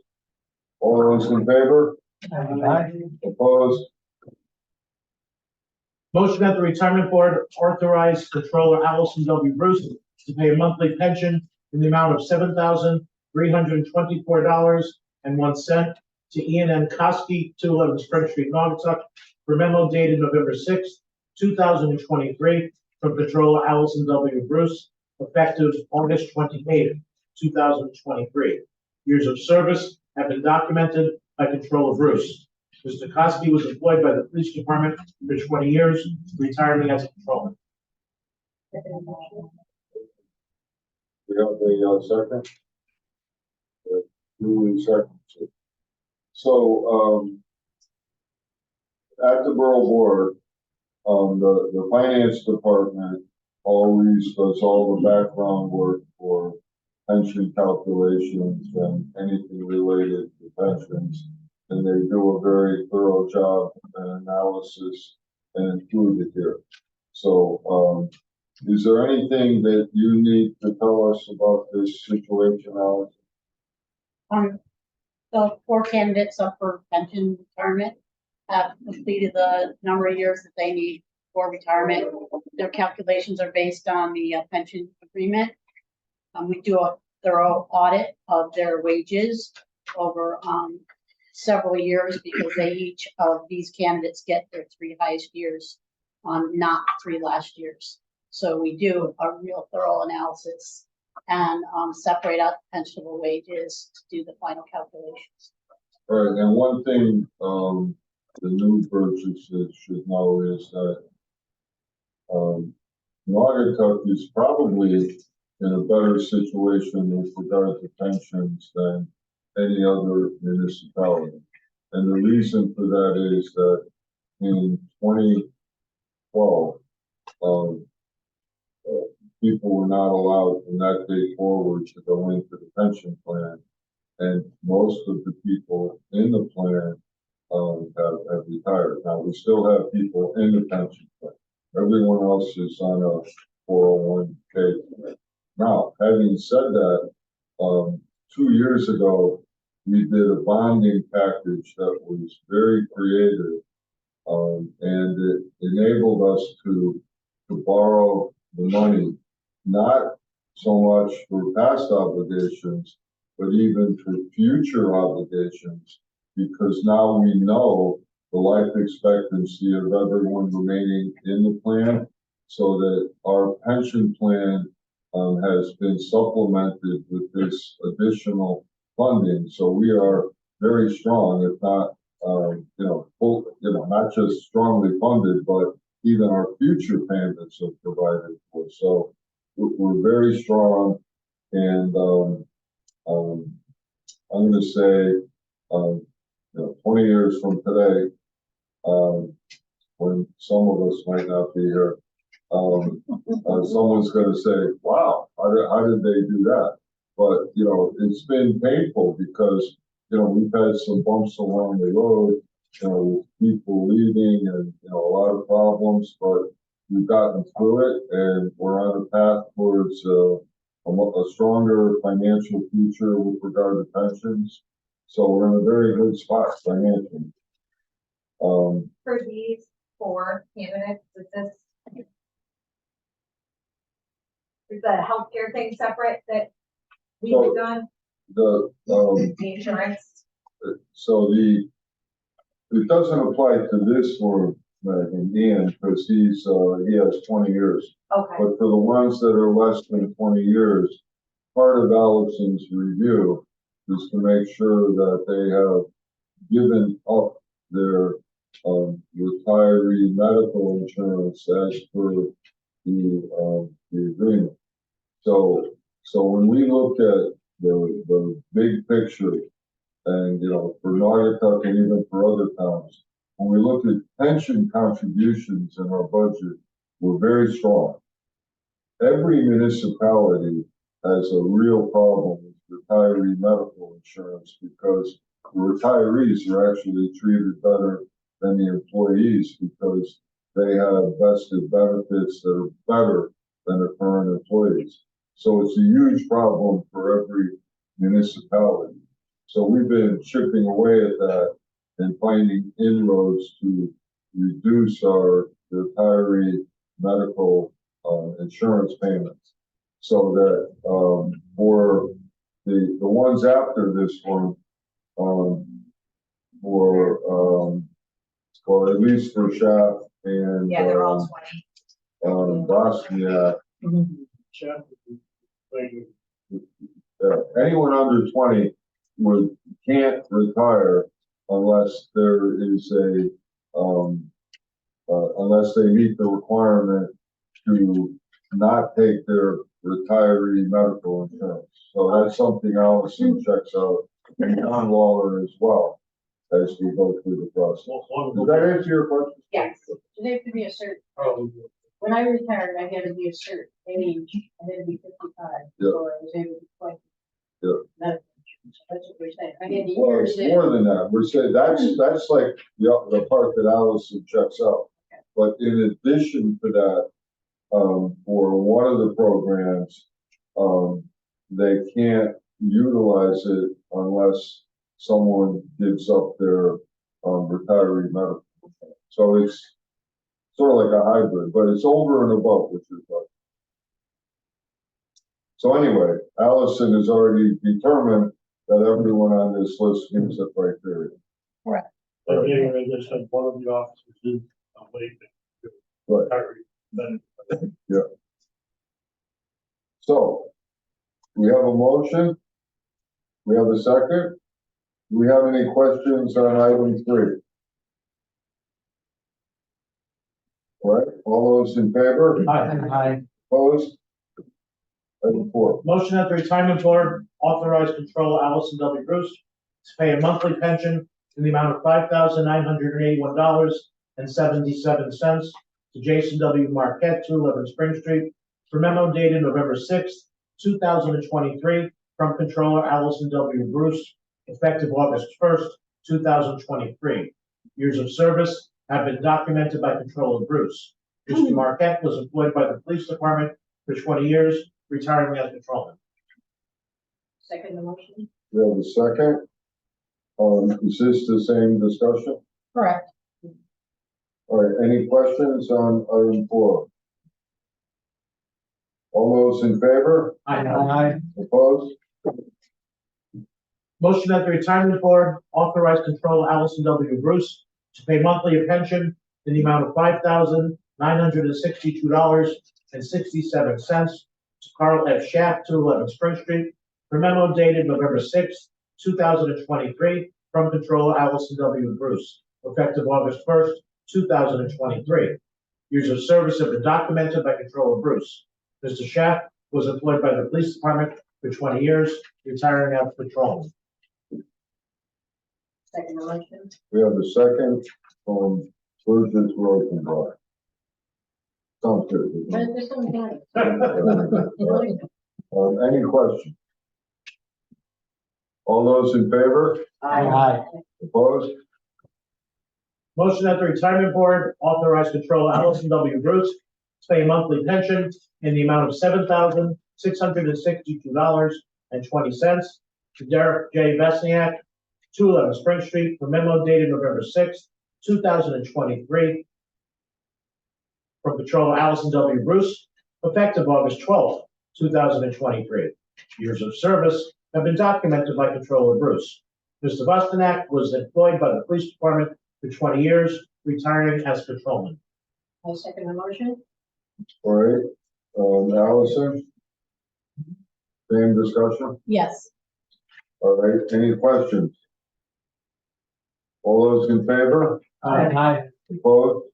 S1: All those in favor? Opposed?
S2: Motion that the retirement board authorize Controller Allison W. Bruce to pay a monthly pension in the amount of $7,324.01 to Ian N. Koski, 211 Spring Street, Naugatuck, for memo dated November 6th, 2023, from Controller Allison W. Bruce, effective August 28th, 2023. Years of service have been documented by Controller Bruce. Mr. Koski was employed by the police department for 20 years, retiring as a patrolman.
S1: We have a second. Duly seconded. So, at the borough board, the finance department always does all the background work for pension calculations and anything related to pensions. And they do a very thorough job and analysis and include it here. So, is there anything that you need to tell us about this situation, Alex?
S15: The 4 candidates up for pension retirement have completed the number of years that they need for retirement. Their calculations are based on the pension agreement. We do a thorough audit of their wages over several years because each of these candidates get their 3 highest years, not 3 last years. So we do a real thorough analysis and separate out the pensionable wages to do the final calculations.
S1: All right, and one thing the new purchasers should know is that Naugatuck is probably in a better situation with regard to pensions than any other municipality. And the reason for that is that in 2012, people were not allowed from that day forward to go into the pension plan. And most of the people in the plan have retired. Now, we still have people in the pension plan. Everyone else is on a 401k plan. Now, having said that, 2 years ago, we did a bonding package that was very creative, and it enabled us to borrow the money, not so much for past obligations, but even for future obligations, because now we know the life expectancy of everyone remaining in the plan, so that our pension plan has been supplemented with this additional funding. So we are very strong, if not, full, not just strongly funded, but even our future payments are provided for. So we're very strong, and I'm going to say, 20 years from today, when some of us might not be here, someone's going to say, wow, how did they do that? But, it's been painful because, we've had some bumps along the road, with people leaving and, a lot of problems, but we've gotten through it, and we're on a path towards a stronger financial future with regard to pensions. So we're in a very good spot financially.
S10: For these 4 candidates, is the healthcare thing separate that we've done?
S1: The
S10: insurance?
S1: So it doesn't apply to this for Ian, because he has 20 years.
S10: Okay.
S1: But for the ones that are less than 20 years, part of Allison's review is to make sure that they have given up their, retiree medical insurance as per the agreement. So when we look at the big picture, and, for Naugatuck and even for other towns, when we look at pension contributions in our budget, we're very strong. Every municipality has a real problem with retiree medical insurance because the retirees are actually treated better than the employees because they have vested benefits that are better than the current employees. So it's a huge problem for every municipality. So we've been chipping away at that and finding inroads to reduce our retiree medical insurance payments. So that for the ones after this one, well, at least for Shaft and
S10: Yeah, they're all 20.
S1: Bosnia, anyone under 20 can't retire unless there is unless they meet the requirement to not take their retiree medical insurance. So that's something Allison checks out, and John Waller as well, as we go through the process. Does that answer your question?
S10: Yes, they have to be a certain. When I retired, I had to be a certain age, I had to be 55, before I was able to claim. That's what we're saying. I had
S1: Well,
S10: years
S1: it's
S10: in.
S1: more than that. We're saying that's like the part that Allison checks out. But in addition to that, for one of the programs, they can't utilize it unless someone gives up their retiree medical. So it's sort of like a hybrid, but it's over and above what you're talking. So anyway, Allison has already determined that everyone on this list meets the criteria.
S3: Correct.
S2: But anyway, just like one of the officers is waiting.
S1: Right. Yeah. So, we have a motion. We have a second. Do we have any questions on item 3? All right, all those in favor?
S2: Aye.
S1: Opposed? Item 4.
S2: Motion that the retirement board authorize control Allison W. Bruce to pay a monthly pension in the amount of $5,981.77 to Jason W. Marquette, 211 Spring Street, for memo dated November 6th, 2023, from Controller Allison W. Bruce, effective August 1st, 2023. Years of service have been documented by Controller Bruce. Mr. Marquette was employed by the police department for 20 years, retiring as patrolman.
S5: Second the motion?
S1: We have a second. Is this the same discussion?
S3: Correct.
S1: All right, any questions on item 4? All those in favor?
S2: Aye.
S1: Opposed?
S2: Motion that the retirement board authorize control Allison W. Bruce to pay monthly a pension in the amount of $5,962.67 to Carl F. Schaff, 211 Spring Street, for memo dated November 6th, 2023, from Controller Allison W. Bruce, effective August 1st, 2023. Years of service have been documented by Controller Bruce. Mr. Schaff was employed by the police department for 20 years, retiring as patrolman.
S5: Second the motion?
S1: We have a second from Burgess Rosenblatt. Sounds good.
S5: What is this one doing?
S1: Any questions? All those in favor?
S2: Aye.
S1: Opposed?
S2: Motion that the retirement board authorize control Allison W. Bruce to pay a monthly pension in the amount of $7,662.20 to Derek J. Vesniak, 211 Spring Street, for memo dated November 6th, 2023, from Controller Allison W. Bruce, effective August 12th, 2023. Years of service have been documented by Controller Bruce. Mr. Vesniak was employed by the police department for 20 years, retiring as patrolman.
S5: I second the motion?
S1: All right, Allison? Same discussion?
S15: Yes.
S1: All right, any questions? All those in favor?
S2: Aye.
S1: Opposed?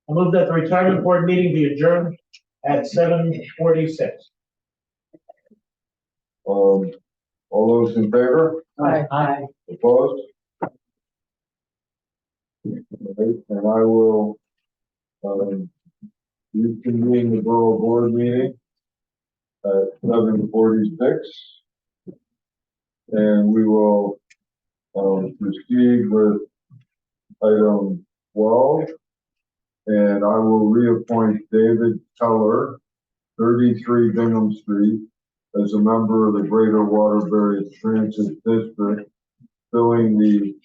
S2: I move that the retirement board meeting be adjourned at 7:46.
S1: All those in favor?
S2: Aye.
S1: Opposed? Okay, and I will, reconvene the borough board meeting at 7:46. And we will, proceed with item 12. And I will reappoint David Teller, 33 Bingham Street, as a member of the Greater Waterbury Transit District, filling the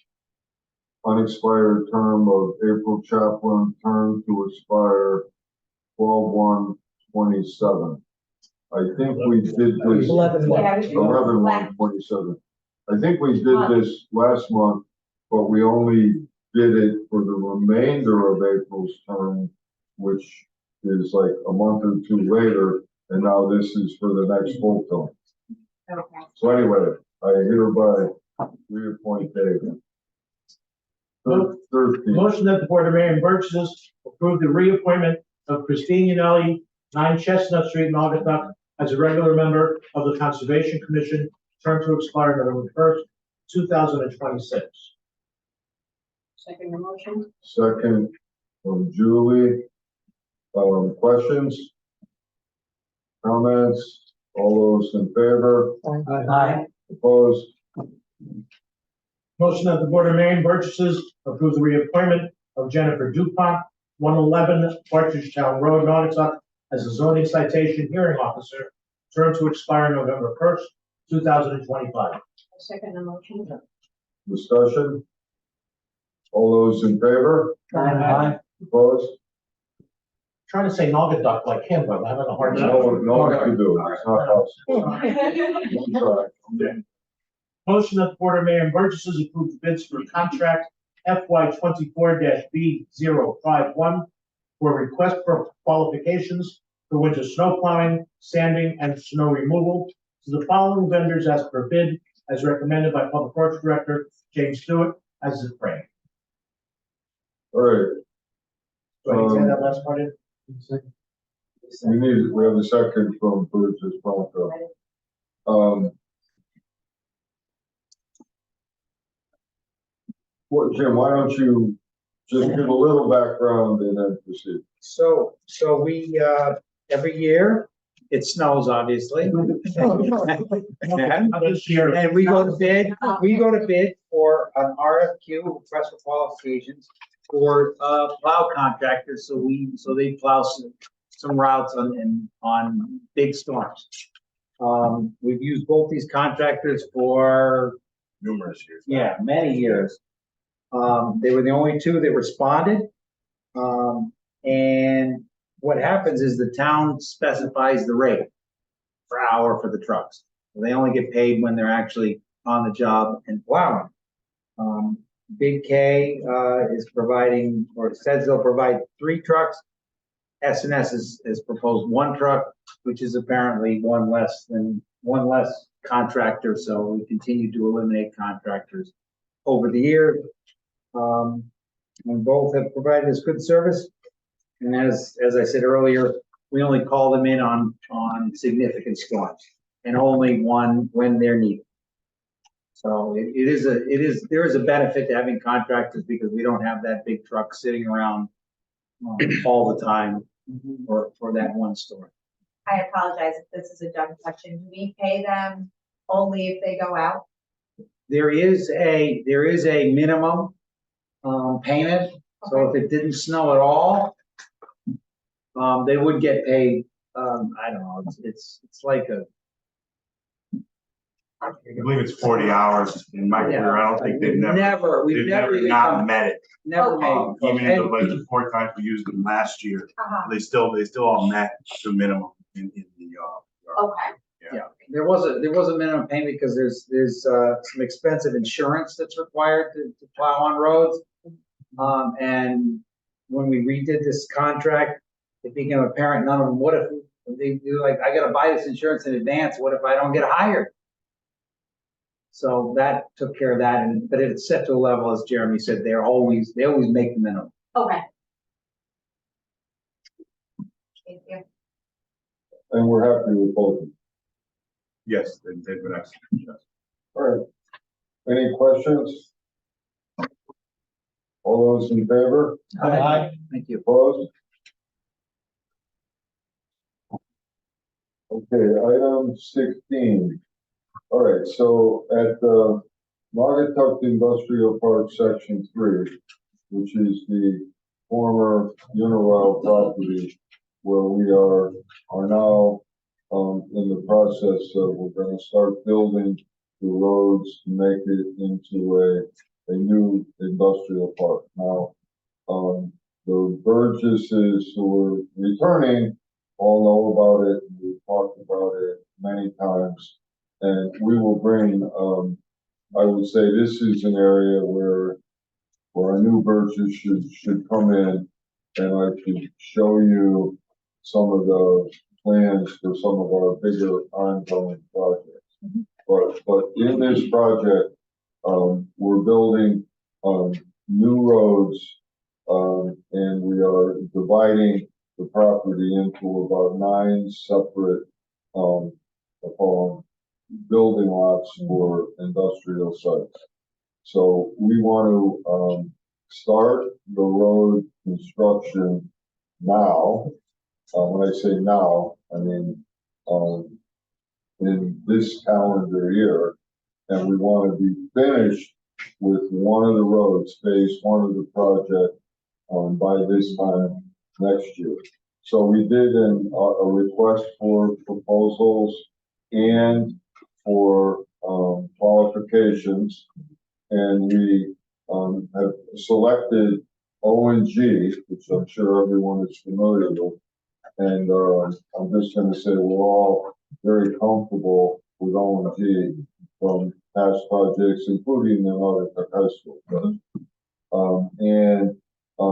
S1: unexpired term of April Chaplin, term to expire 12/1/27. I think we did this. 11/1/27. I think we did this last month, but we only did it for the remainder of April's term, which is like a month or two later, and now this is for the next full term.
S10: Okay.
S1: So anyway, I hereby reappoint David. 13.
S2: Motion that the Board of Mayor and Burgesses approve the reappointment of Christine Yanelli, 9 Chestnut Street, Naugatuck, as a regular member of the Conservation Commission, term to expire November 1st, 2026.
S5: Second the motion?
S1: Second from Julie. Questions? Comments? All those in favor?
S2: Aye.
S1: Opposed?
S2: Motion that the Board of Mayor and Burgesses approve the reappointment of Jennifer Dupont, 111 Partridge Town Road, Naugatuck, as a zoning citation hearing officer, term to expire November 1st, 2025.
S5: Second the motion?
S1: Discussion? All those in favor?
S2: Aye.
S1: Opposed?
S2: Trying to say Naugatuck like him, but I'm having a hard time.
S1: No one can do it. It's not possible.
S2: Motion that the Board of Mayor and Burgesses approve the bids for contract FY 24-B051 for request for qualifications for winter snow plowing, sanding, and snow removal to the following vendors as per bid, as recommended by Public Works Director James Stewart, as is framed.
S1: All right.
S2: So I can say that last part in?
S1: We have a second from Burgess Bronco. Jim, why don't you just give a little background and then proceed?
S9: So we, every year, it snows, obviously. And we go to bid for an RFQ, request for qualifications, for plow contractors, so they plow some routes on big storms. We've used both these contractors for
S12: Numerous years.
S9: yeah, many years. They were the only two that responded. And what happens is the town specifies the rate per hour for the trucks. They only get paid when they're actually on the job and plowing. Big K is providing, or says they'll provide 3 trucks. S&S has proposed 1 truck, which is apparently one less contractor. So we continue to eliminate contractors over the year. And both have provided us good service. And as I said earlier, we only call them in on significant storms, and only when they're needed. So there is a benefit to having contractors, because we don't have that big truck sitting around all the time for that one storm.
S10: I apologize if this is a dumb question. Do we pay them only if they go out?
S9: There is a minimum payment. So if it didn't snow at all, they would get paid. I don't know. It's like a.
S12: I believe it's 40 hours in my career. I don't think they've never not met it.
S9: Never made.
S12: Even in the 4 times we used them last year, they still all met the minimum in the
S10: Okay.
S9: Yeah, there was a minimum payment because there's some expensive insurance that's required to plow on roads. And when we redid this contract, it became apparent none of them. What if they're like, I got to buy this insurance in advance? What if I don't get hired? So that took care of that, and, but it's set to a level, as Jeremy said, they always make the minimum.
S10: Okay. Thank you.
S1: And we're happy with both.
S12: Yes, they've been excellent. Yes.
S1: All right. Any questions? All those in favor?
S13: Aye.
S9: Thank you.
S1: Opposed? Okay, item 16. All right, so at the Naugatuck Industrial Park, Section 3, which is the former Uniroyal property where we are now in the process of, we're going to start building the roads to make it into a new industrial park. Now, the Burgesses who are returning all know about it. We've talked about it many times, and we will bring, I would say this is an area where a new Burgess should come in, and I could show you some of the plans for some of our bigger ongoing projects. But in this project, we're building new roads, and we are dividing the property into about 9 separate I call them building lots for industrial sites. So we want to start the road construction now. When I say now, I mean in this calendar year, and we want to be finished with one of the roads, phase 1 of the project, by this time next year. So we did a request for proposals and for qualifications, and we have selected O&G, which I'm sure everyone is familiar with. And I'm just going to say we're all very comfortable with O&G from past projects, including the Naugatuck High School.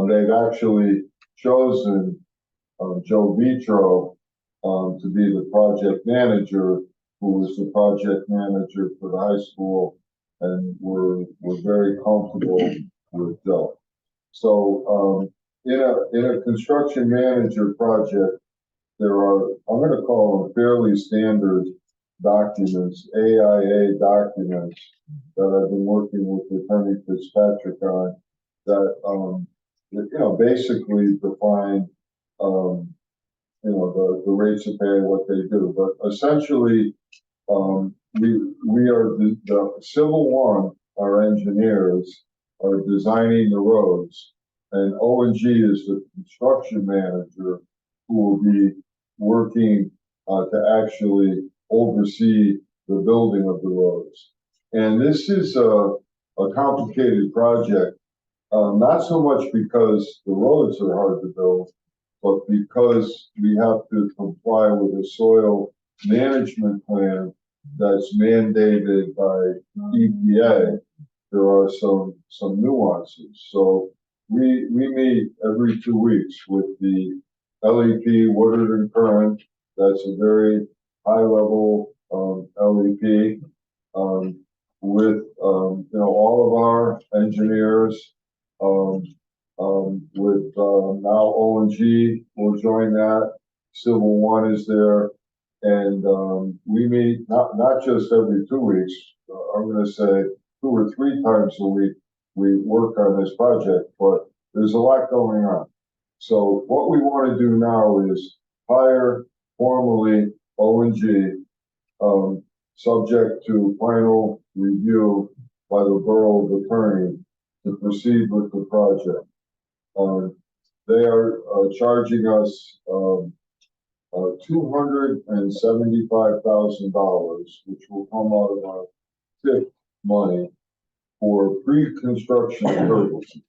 S1: They've actually chosen Joe Vitro to be the project manager, who was the project manager for the high school, and we're very comfortable with Joe. So in a construction manager project, there are, I'm going to call them fairly standard documents, AIA documents, that I've been working with Attorney Fitzpatrick on, that basically define the rates of pay, what they do. But essentially, we are the Civil One, our engineers are designing the roads, and O&G is the construction manager who will be working to actually oversee the building of the roads. And this is a complicated project, not so much because the roads are hard to build, but because we have to comply with a soil management plan that's mandated by EPA. There are some nuances. So we meet every 2 weeks with the LEP, Woodard and Curran. That's a very high level LEP, with all of our engineers, with now O&G will join that. Civil One is there, and we meet not just every 2 weeks. I'm going to say 2 or 3 times a week. We work on this project, but there's a lot going on. So what we want to do now is hire formally O&G, subject to final review by the borough attorney, to proceed with the project. They are charging us $275,000, which will come out of our TIP money for pre-construction services.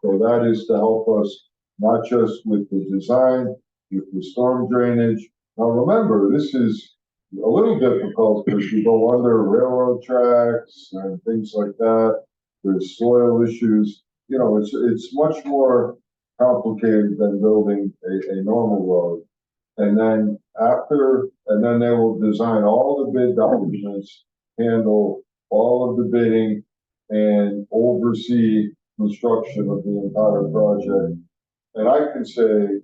S1: So that is to help us not just with the design, with the storm drainage. Now remember, this is a little difficult because you go under railroad tracks and things like that. There's soil issues. It's much more complicated than building a normal road. And then they will design all the bid documents, handle all of the bidding and oversee construction of the entire project. And I can say,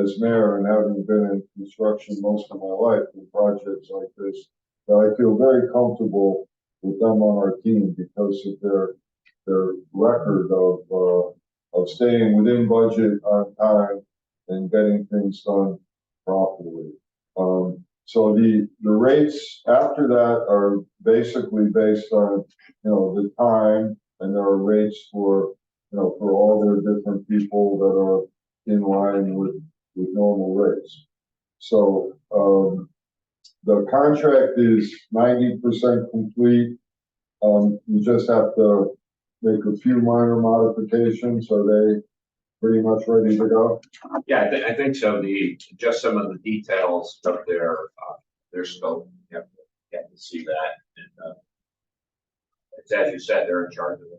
S1: as mayor and having been in construction most of my life in projects like this, that I feel very comfortable with them on our team because of their record of staying within budget on time and getting things done properly. So the rates after that are basically based on, the time, and there are rates for, for all their different people that are in line with normal rates. So, the contract is 90% complete. You just have to make a few minor modifications. Are they pretty much ready to go?
S14: Yeah, I think so. Just some of the details of their scope, you have to get to see that. And, it's as you said, they're in charge of the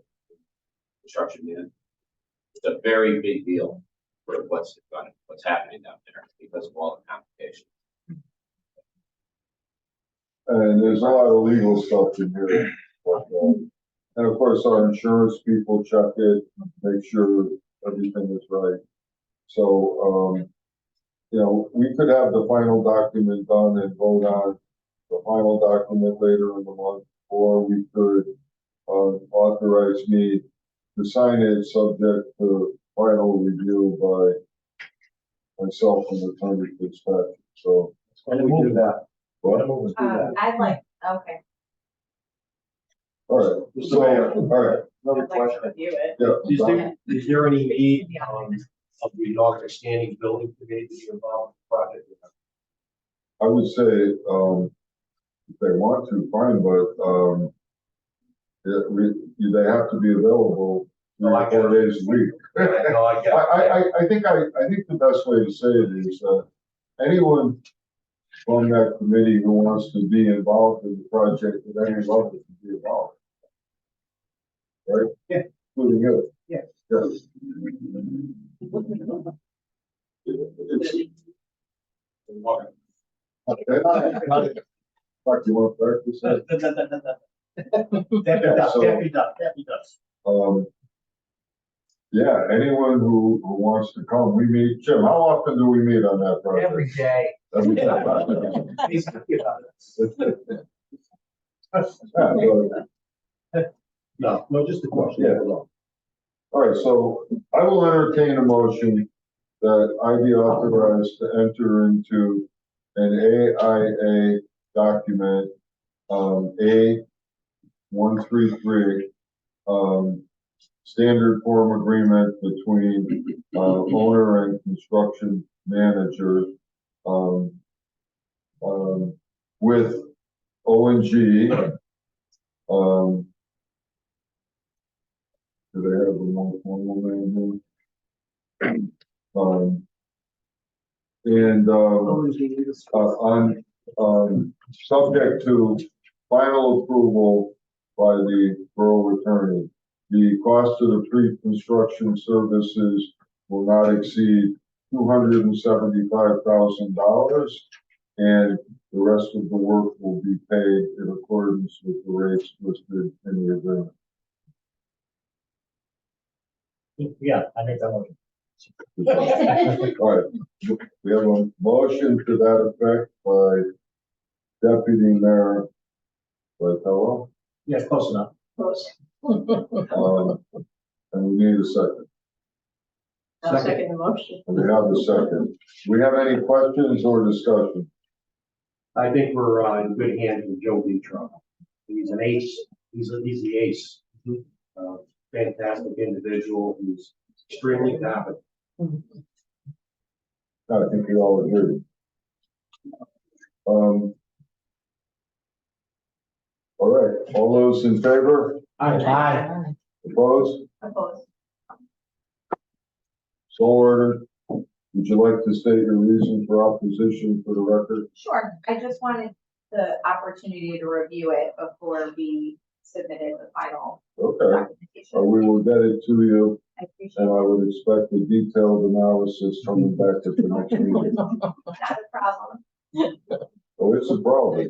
S14: construction unit. It's a very big deal for what's happening down there because of all the complications.
S1: And there's a lot of legal stuff in here. But, and of course, our insurance people check it, make sure everything is right. So, we could have the final document done and vote on the final document later in the month, or we could authorize me to sign it subject to final review by myself and Attorney Fitzpatrick. So,
S13: And we do that.
S1: what?
S10: I'd like, okay.
S1: All right. So, all right.
S11: Another
S10: I'd like to
S11: question.
S10: review it.
S1: Yeah.
S11: Is there any need, of the Norfolk Standing Building Committee to be involved in the project?
S1: I would say, if they want to, fine, but, they have to be available 3 or 4 days a week.
S11: No, I get it.
S1: I think the best way to say it is that anyone from that committee who wants to be involved in the project at any level can be involved. Right?
S11: Yeah.
S1: Including you.
S11: Yeah.
S1: Yes. Okay. Mark, you want to practice that?
S13: Definitely does.
S1: Yeah, anyone who wants to come, we meet, Jim, how often do we meet on that project?
S6: Every day.
S1: Every day.
S6: He's happy about it.
S1: No, just a question. Yeah. All right, so I will entertain a motion that I be authorized to enter into an AIA document, A133, standard form agreement between, owner and construction manager, with O&G, do they have a more formal name here? On, subject to final approval by the borough attorney. The cost of the pre-construction services will not exceed $275,000, and the rest of the work will be paid in accordance with the rates listed in the agreement.
S13: Yeah, I think that one.
S1: All right, we have a motion to that effect by Deputy Mayor Vitale.
S13: Yeah, close enough.
S1: And we need a second.
S5: I'll second the motion.
S1: And we have a second. Do we have any questions or discussion?
S11: I think we're in good hands with Joe Beatron. He's an ace. He's the ace. Fantastic individual. He's extremely competent.
S1: I think we all agree. All right, all those in favor?
S13: Aye.
S1: Opposed?
S10: Opposed.
S1: So ordered. Would you like to state your reason for opposition for the record?
S10: Sure, I just wanted the opportunity to review it before we submitted the final
S1: Okay,
S10: documentation.
S1: we will get it to you,
S10: I appreciate
S1: and I
S10: it.
S1: would expect a detailed analysis coming back at the next meeting.
S10: Not a problem.
S1: Oh, it's a problem.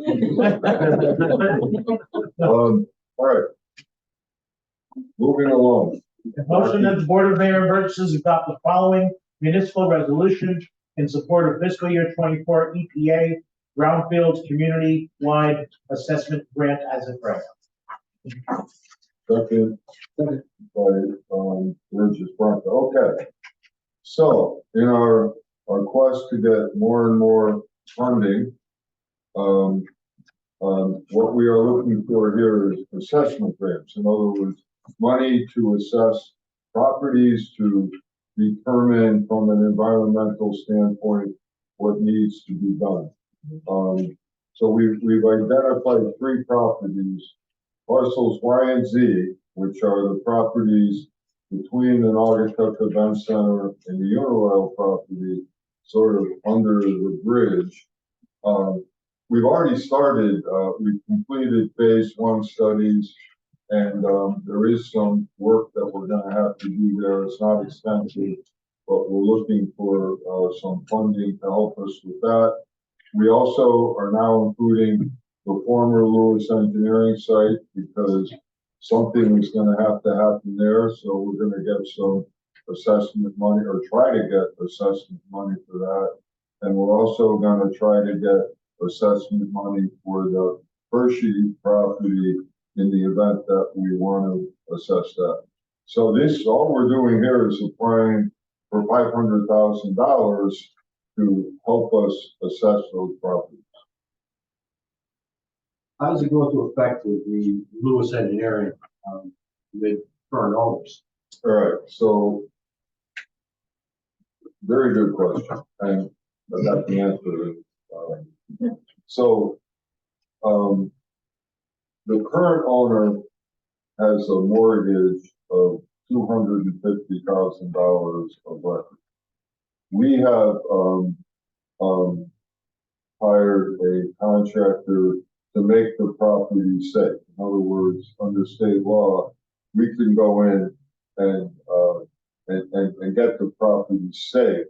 S1: moving along.
S2: Motion that the Board of Mayor and Burgesses adopt the following municipal resolution in support of fiscal year 24 EPA Brownfields Community-Wide Assessment Grant as a grant.
S1: Second, by, Burgess Bronco. Okay. So in our quest to get more and more funding, what we are looking for here is assessment grants. In other words, money to assess properties to determine from an environmental standpoint what needs to be done. So we've identified 3 properties, parcels Y and Z, which are the properties between the Naugatuck Event Center and the Uniroyal property, sort of under the bridge. We've already started, we've completed phase 1 studies, and there is some work that we're gonna have to do there. It's not extensive, but we're looking for some funding to help us with that. We also are now including the former Lewis Engineering site because something is gonna have to happen there, so we're gonna get some assessment money, or try to get assessment money for that. And we're also gonna try to get assessment money for the Hershey property in the event that we want to assess that. So this, all we're doing here is applying for $500,000 to help us assess those properties.
S11: How does it go into effect with the Lewis Engineering, with current owners?
S1: All right, so very good question, and I got the answer. So, the current owner has a mortgage of $250,000 of record. We have hired a contractor to make the property safe. In other words, under state law, we can go in and get the property safe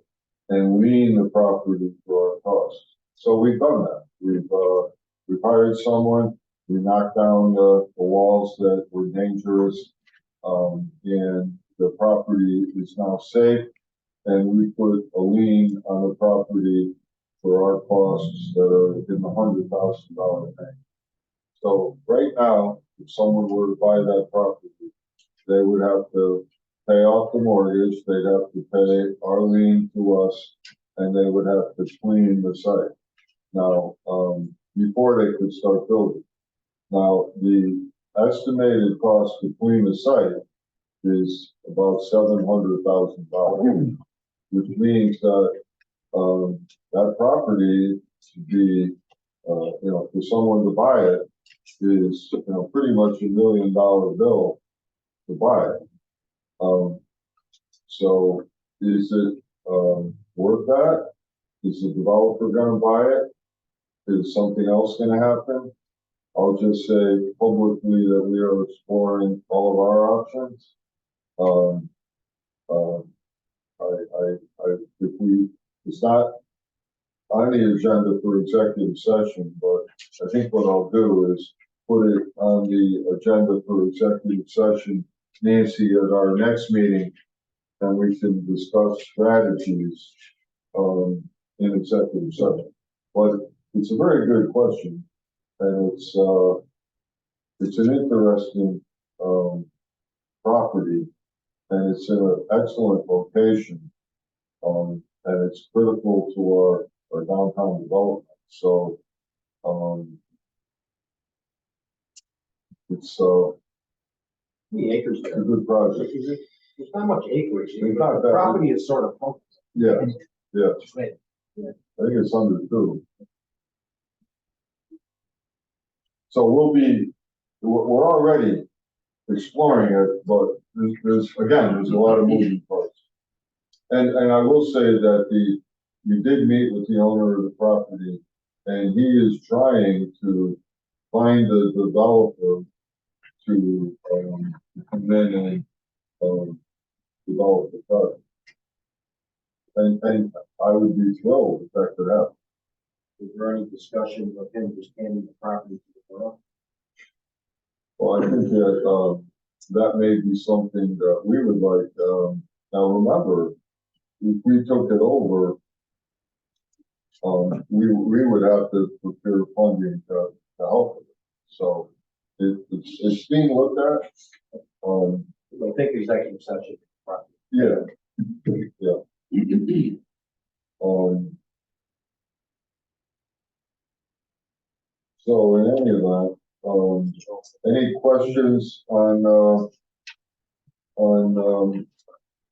S1: and lien the property for our costs. So we've done that. We've hired someone. We knocked down the walls that were dangerous, and the property is now safe. And we put a lien on the property for our costs that are in the $100,000 range. So right now, if someone were to buy that property, they would have to pay off the mortgage, they'd have to pay our lien to us, and they would have to clean the site. Now, before they could start building. Now, the estimated cost to clean the site is about $700,000, which means that that property to be, for someone to buy it is, pretty much $1 million bill to buy it. So is it worth that? Is the developer going to buy it? Is something else going to happen? I'll just say publicly that we are exploring all of our options. It's not on the agenda for executive session, but I think what I'll do is put it on the agenda for executive session, Nancy, at our next meeting, and we can discuss strategies in executive session. But it's a very good question, and it's an interesting property, and it's in an excellent location, and it's critical to our downtown development. So it's
S11: The acres
S1: a
S11: there.
S1: good project.
S11: There's not much acreage.
S1: There's not
S11: The
S1: that-
S11: property is sort of focused.
S1: Yeah, yeah.
S11: Right.
S1: I think it's under 2. So we're already exploring it, but there's a lot of moving parts. And I will say that we did meet with the owner of the property, and he is trying to find a developer to come in and develop the project. And I would be thrilled if that could happen.
S11: Is there any discussion of him just handing the property to the borough?
S1: Well, I think that that may be something that we would like, now remember, if we took it over, we would have to procure funding to help with it. So it's being looked at.
S11: I think executive session.
S1: Yeah, yeah. So in any event, any questions on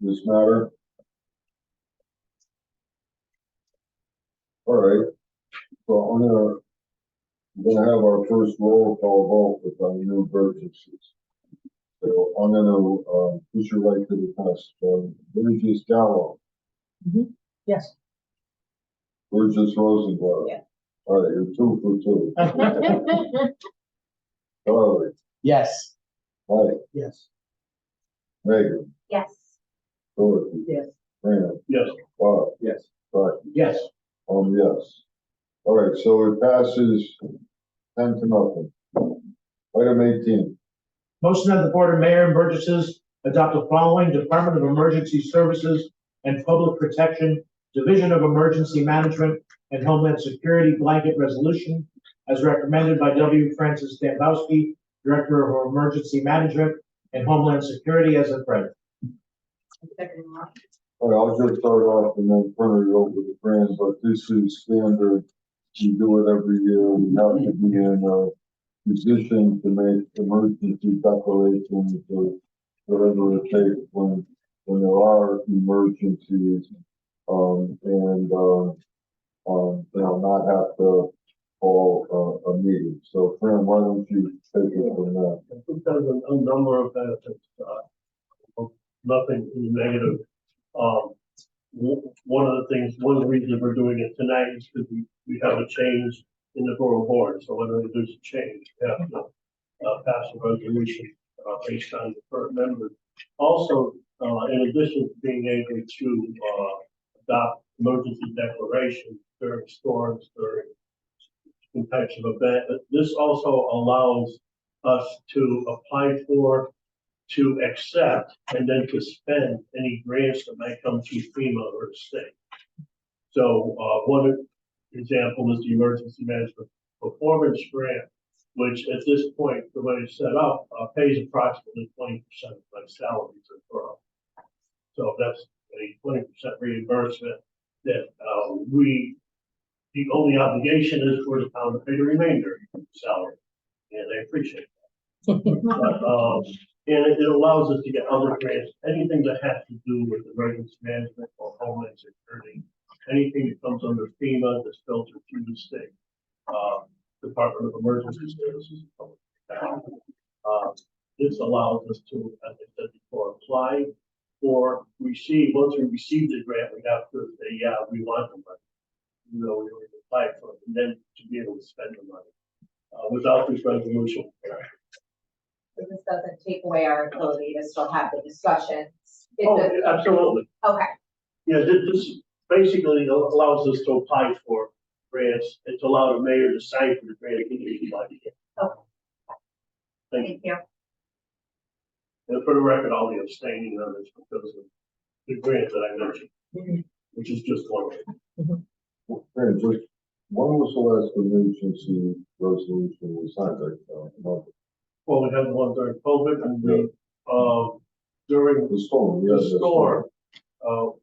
S1: this matter? All right, so I'm gonna have our first roll call vote with our new Burgesses. So I'm gonna, push your right to the test, Burgess Gallo,
S3: Yes.
S1: Burgess Rosenblatt.
S5: Yeah.
S1: All right, you're 2 for 2. Charlie,
S13: Yes.
S1: Mike,
S2: Yes.
S1: Megan,
S10: Yes.
S1: Dorothy,
S3: Yes.
S1: Fran,
S2: Yes.
S1: Bob,
S8: Yes.
S1: right,
S2: Yes.
S1: yes. All right, so it passes 10-0. Item 18.
S2: Motion that the Board of Mayor and Burgesses adopt the following Department of Emergency Services and Public Protection, Division of Emergency Management and Homeland Security blanket resolution as recommended by W. Francis Stambowski, Director of Emergency Management and Homeland Security as a friend.
S1: All right, I'll just start off and then turn it over to Fran, but this is standard. We do it every year. We have to be in a position to make emergency declarations or whatever it takes when there are emergencies. Not have to call a meeting. So Fran, why don't you take it from there?
S16: I think there's a number of benefits, nothing negative. One of the reasons we're doing it tonight is because we have a change in the borough board. So whenever there's a change, we have to pass a resolution based on the current members. Also, in addition to being able to adopt emergency declarations during storms, during types of event, this also allows us to apply for, to accept, and then to spend any grants that might come through FEMA or the state. So one example is the Emergency Management Performance Grant, which at this point, the way it's set up, pays approximately 20% of my salaries as well. So that's a 20% reimbursement that the only obligation is for the town to pay the remainder of the salary, and I appreciate that. And it allows us to get other grants, anything that has to do with emergency management or homeland security, anything that comes under FEMA that's filtered through the state, Department of Emergency Services. This allows us to, as I said before, apply or receive. Once we receive the grant, we have to say, yeah, we want the money. We already applied for it, and then to be able to spend the money. Without this resolution.
S17: So this doesn't take away our ability to still have the discussions.
S16: Absolutely.
S17: Okay.
S16: Yeah, this basically allows us to apply for grants. It's allowed the mayor to sign for the grant.
S17: Okay. Thank you.
S16: And for the record, I'll be abstaining on this because of the grant that I mentioned, which is just one.
S1: Fran, just, when was the last emergency resolution we signed?
S16: Well, we had the one during COVID and during
S1: the storm.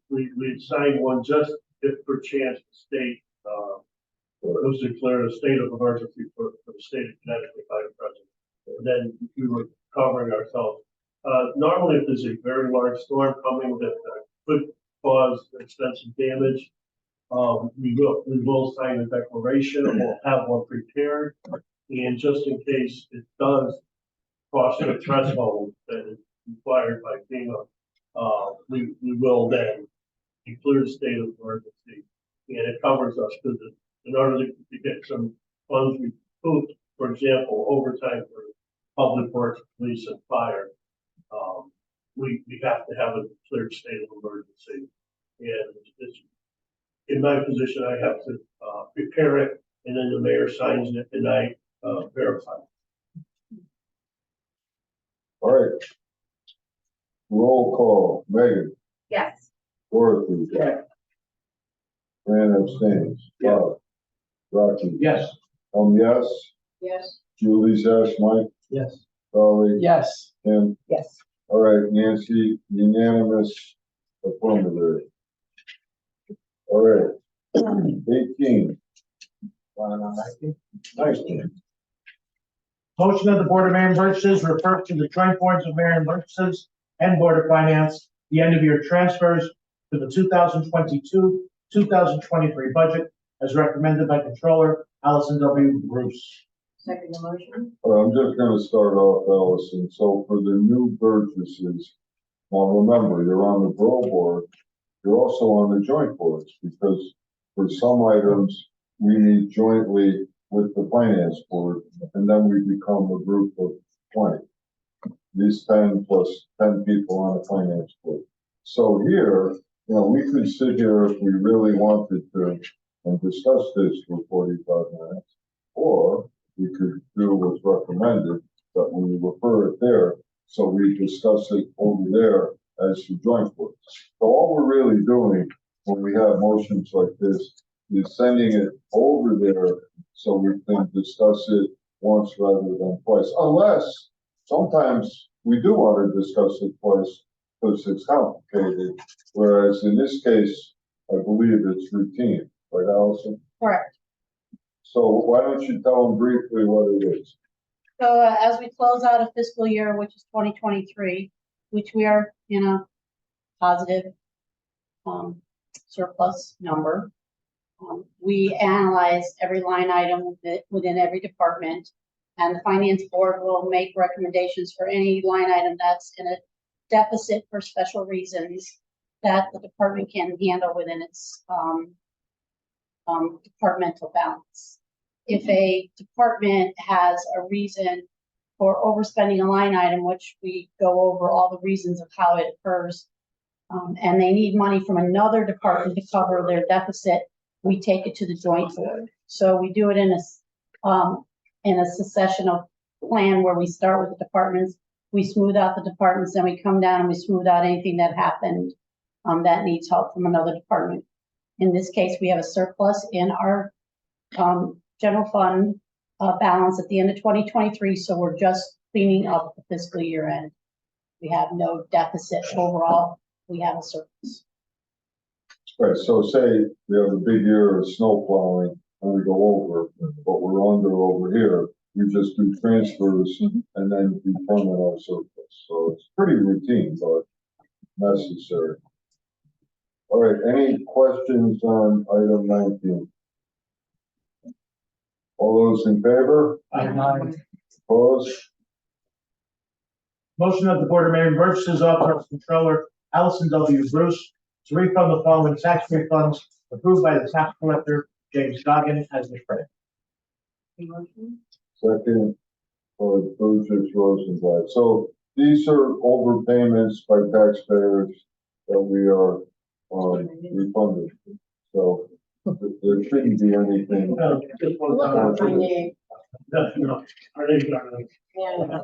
S16: We signed one just if perchance the state was declared a state of emergency for the state of Connecticut by the president. And then we were covering ourselves. Normally, if there's a very large storm coming that could cause extensive damage, we will sign a declaration and we'll have one prepared. And just in case it does cross the threshold that is required by FEMA, we will then declare the state of emergency, and it covers us because in order to get some funds recouped, for example, overtime for public works, police, and fire, we have to have a declared state of emergency. And it's, in my position, I have to prepare it, and then the mayor signs it, and I verify.
S1: All right, Roll call, Megan,
S17: Yes.
S1: Dorothy.
S2: Yeah.
S1: Fran abstains. Bob. Rocky.
S2: Yes.
S1: Yes.
S5: Yes.
S1: Julie's yes, Mike,
S13: Yes.
S1: Dolly.
S13: Yes.
S1: Kim.
S3: Yes.
S1: All right, Nancy, unanimous affirmative. All right, 18. Nice.
S2: Motion of the Board of Mayor and Burgesses refer to the joint boards of Mayor and Burgesses and Board of Finance, the end of year transfers to the 2022, 2023 budget as recommended by Controller Allison W. Bruce.
S5: Second the motion.
S1: I'm just gonna start off, Allison. So for the new purchases, now remember, you're on the borough board, you're also on the joint boards, because for some items, we meet jointly with the finance board, and then we become a group of 20. These 10 plus 10 people on the finance board. So here, we could sit here if we really wanted to and discuss this for 45 minutes, or we could do what's recommended, that we refer it there, so we discuss it over there as the joint board. So all we're really doing when we have motions like this is sending it over there so we can discuss it once rather than twice, unless sometimes we do want to discuss it twice because it's complicated, whereas in this case, I believe it's routine, right, Allison?
S15: Correct.
S1: So why don't you tell them briefly what it is?
S15: So as we close out a fiscal year, which is 2023, which we are in a positive surplus number, we analyze every line item within every department, and the finance board will make recommendations for any line item that's in a deficit for special reasons that the department can handle within its departmental balance. If a department has a reason for overspending a line item, which we go over all the reasons of how it occurs, and they need money from another department to cover their deficit, we take it to the joint board. So we do it in a successional plan where we start with the departments, we smooth out the departments, then we come down and we smooth out anything that happened that needs help from another department. In this case, we have a surplus in our general fund balance at the end of 2023, so we're just cleaning up the fiscal year end. We have no deficit overall, we have a surplus.
S1: Right, so say we have a big year of snow plowing and we go over, but we're under over here, we just do transfers and then determine our surplus. So it's pretty routine, but necessary. All right, any questions on item 19? All those in favor?
S2: Aye.
S1: Opposed?
S2: Motion of the Board of Mayor and Burgesses authorize Controller Allison W. Bruce to refund the following tax refunds approved by the tax collector, James Goggin, as described.
S1: Second, for Burgess Rosenblatt. So these are overpayments by taxpayers that we are refunded. So there shouldn't be anything.
S2: No,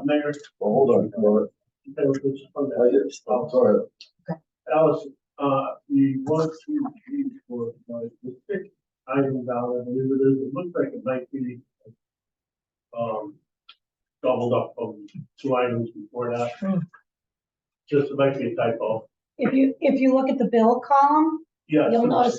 S2: Mayor.
S1: Well, hold on, Laura. Sorry.
S16: Allison, the 1, 2, 3, 4, 5, the 6 item down, I believe it is, it looks like it might be doubled up from 2 items before that. Just it might be a typo.
S15: If you look at the bill column,
S16: Yes.
S15: you'll notice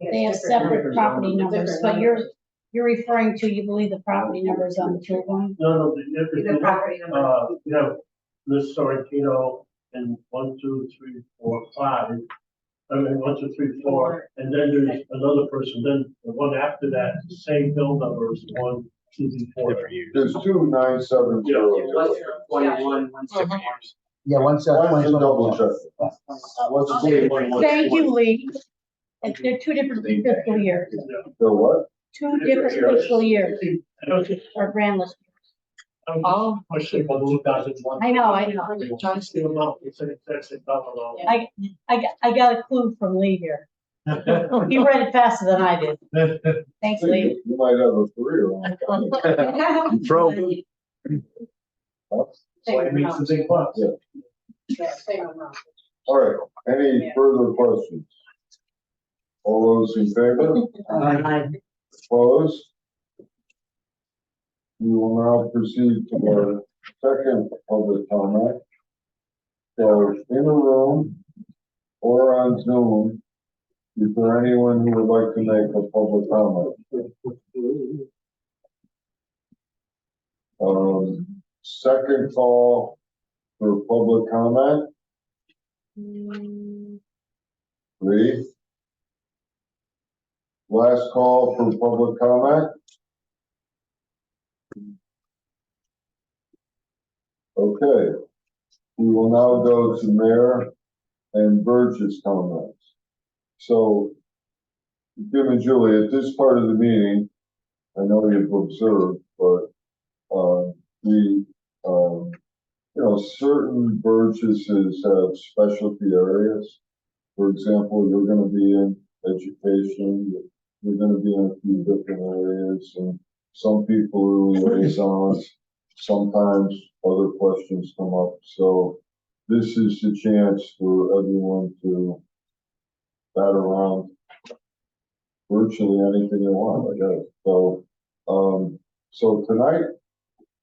S15: they have separate property numbers, but you're referring to, you believe the property numbers on the two of them?
S16: No,
S17: The property number.
S16: you have Miss Sorrentino and 1, 2, 3, 4, 5. I mean, 1, 2, 3, 4, and then there's another person, then the one after that, the same bill number is 1, 2, 3, 4.
S1: There's 2 970.
S16: Yeah.
S9: 21, 1 different years.
S13: Yeah,
S1: One's a double check. What's the
S15: Thank you, Lee. They're 2 different fiscal years,
S1: The what?
S15: 2 different fiscal years, or grand list.
S16: Oh. I should have looked at it.
S15: I know.
S16: Trying to see the amount, it's an excessive double.
S15: I got a clue from Lee here. He read it faster than I did. Thanks, Lee.
S1: You might have a career on.
S2: So it means the big bucks.
S1: Yeah.
S5: Yeah, same amount.
S1: All right, any further questions? All those in favor? Opposed? We will now proceed to our second public comment. So in a room or on Zoom, is there anyone who would like to make a public comment? Second call for public comment. 3. Last call for public comment. Okay, we will now go to Mayor and Burgess comments. So, Jim and Julie, at this part of the meeting, I know you've observed, but certain Burgesses have specialty areas. For example, you're going to be in education, you're going to be in a few different areas, and some people are liaisons. Sometimes other questions come up. So this is the chance for everyone to bat around virtually anything you want, I guess. So tonight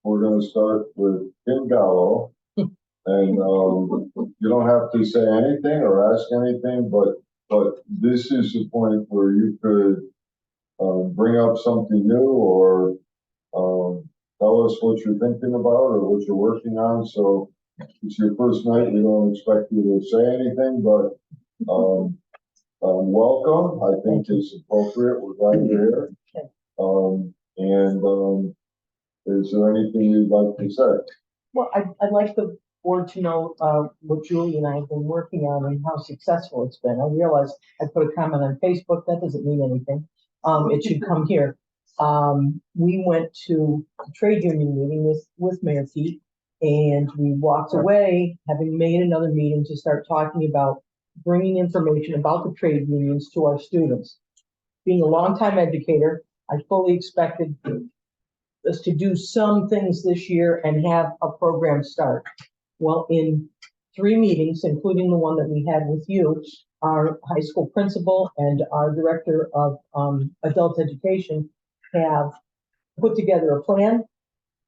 S1: we're going to start with Kim Gallo, and you don't have to say anything or ask anything, but this is the point where you could bring up something new or tell us what you're thinking about or what you're working on. So it's your first night. We don't expect you to say anything, but welcome. I think it's appropriate. We're glad you're here. Is there anything you'd like to say?
S3: Well, I'd like the board to know what Julie and I have been working on and how successful it's been. I realize I put a comment on Facebook. That doesn't mean anything. It should come here. We went to a trade union meeting with Mayor Pete, and we walked away having made another meeting to start talking about bringing information about the trade unions to our students. Being a longtime educator, I fully expected us to do some things this year and have a program start. Well, in 3 meetings, including the one that we had with you, our high school principal and our director of adult education have put together a plan,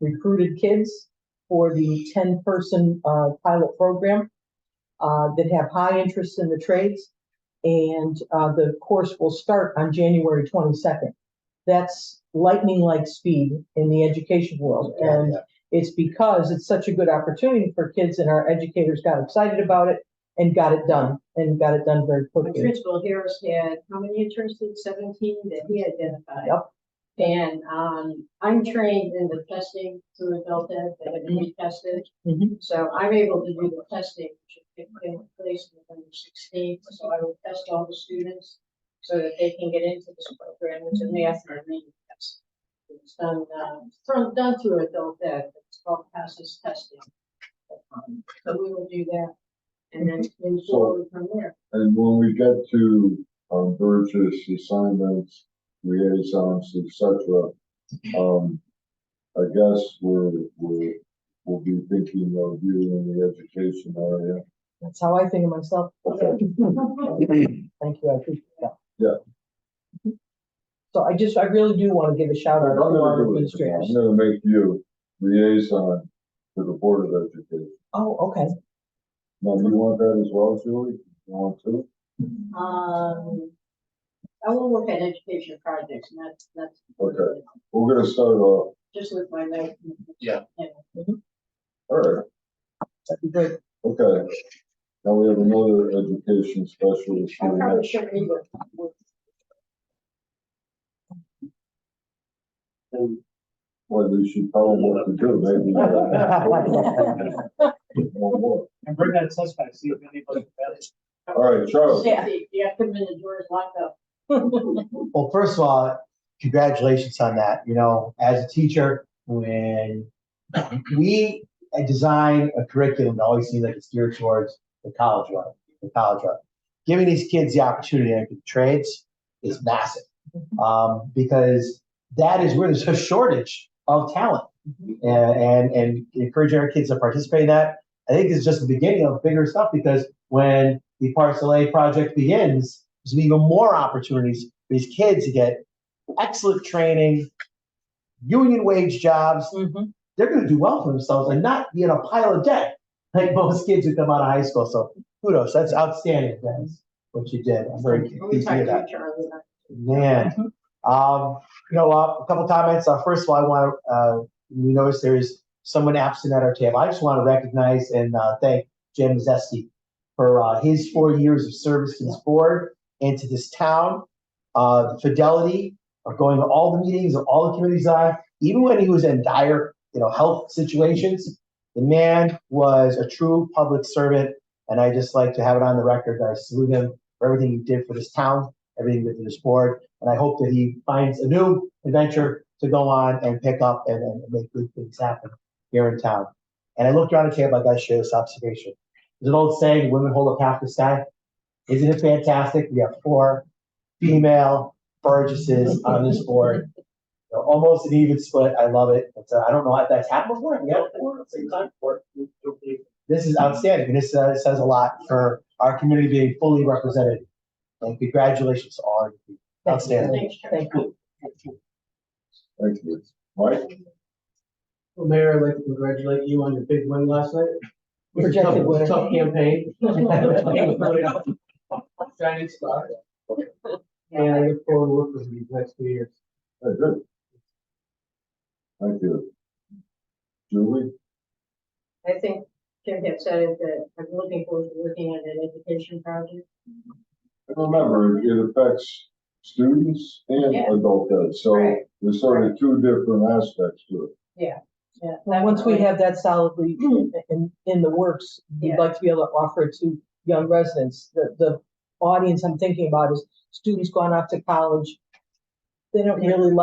S3: recruited kids for the 10-person pilot program that have high interest in the trades, and the course will start on January 22nd. That's lightning-like speed in the education world, and it's because it's such a good opportunity for kids, and our educators got excited about it and got it done very quickly.
S5: Principal Harris had how many interested? 17 that he identified.
S3: Yep.
S5: And I'm trained in the testing through adult ed that have been tested. So I'm able to do the testing, which has taken place November 16th. So I will test all the students so that they can get into this program. It's a math and reading test. It's done through adult ed. It's called PASS testing. So we will do that and then move forward from there.
S1: And when we get to Burgess assignments, liaisons, etc., I guess we'll be thinking of you in the education area.
S3: That's how I think of myself.
S1: Okay.
S3: Thank you, I appreciate that.
S1: Yeah.
S3: So I really do want to give a shout out to our administrators.
S1: I'm gonna make you liaison to the Board of Education.
S3: Oh, okay.
S1: Now, you want that as well, Julie? You want to?
S5: I will work at education projects, and that's
S1: Okay. We're gonna start off.
S5: just with my night.
S1: Yeah. All right.
S3: That'd be great.
S1: Okay. Now we have another education specialist.
S5: I probably shouldn't either.
S1: Well, you should tell them what to do, maybe.
S2: And bring that suspect, see if anybody.
S1: All right, Charles.
S5: Yeah, you have to put them in the drawers locked up.
S13: Well, first of all, congratulations on that. You know, as a teacher, when we design a curriculum, it always seems like it's geared towards the college route. Giving these kids the opportunity to enter the trades is massive, because that is where there's a shortage of talent, and encouraging our kids to participate in that. I think it's just the beginning of bigger stuff, because when the Parcel A project begins, there's even more opportunities for these kids to get excellent training, union wage jobs. They're going to do well for themselves and not be in a pile of debt like most kids who come out of high school. So kudos, that's outstanding, guys, what you did. I'm very pleased to hear that. Man, a couple comments. First of all, I want to, we noticed there's someone absent at our table. I just want to recognize and thank Jim Zeski for his 4 years of service to this board and to this town. The fidelity of going to all the meetings of all the committees on, even when he was in dire, health situations. The man was a true public servant, and I just like to have it on the record that I salute him for everything he did for this town, everything he did for this board, and I hope that he finds a new adventure to go on and pick up and make good things happen here in town. And I looked around the table, I got to share this observation. There's an old saying, women hold up half the sky. Isn't it fantastic? We have 4 female Burgesses on this board. Almost an even split. I love it. I don't know if that's happened before. We got 4 at the same time. 4. This is outstanding. And this says a lot for our community being fully represented. And congratulations to all of you. Outstanding.
S3: Thank you.
S1: Thank you. Mike?
S6: Well, Mayor, I'd like to congratulate you on your big win last night.
S3: Projected winner.
S6: Tough campaign. Shining star. And I look forward to working with you the next 2 years.
S1: Very good. Thank you. Julie?
S5: I think Kim had said it, that I'm looking forward to working on an education project.
S1: And remember, it affects students and adult ed, so there's sort of 2 different aspects to it.
S5: Yeah.
S3: Well, once we have that solidly in the works, we'd like to be able to offer it to young residents. The audience I'm thinking about is students going off to college. They don't really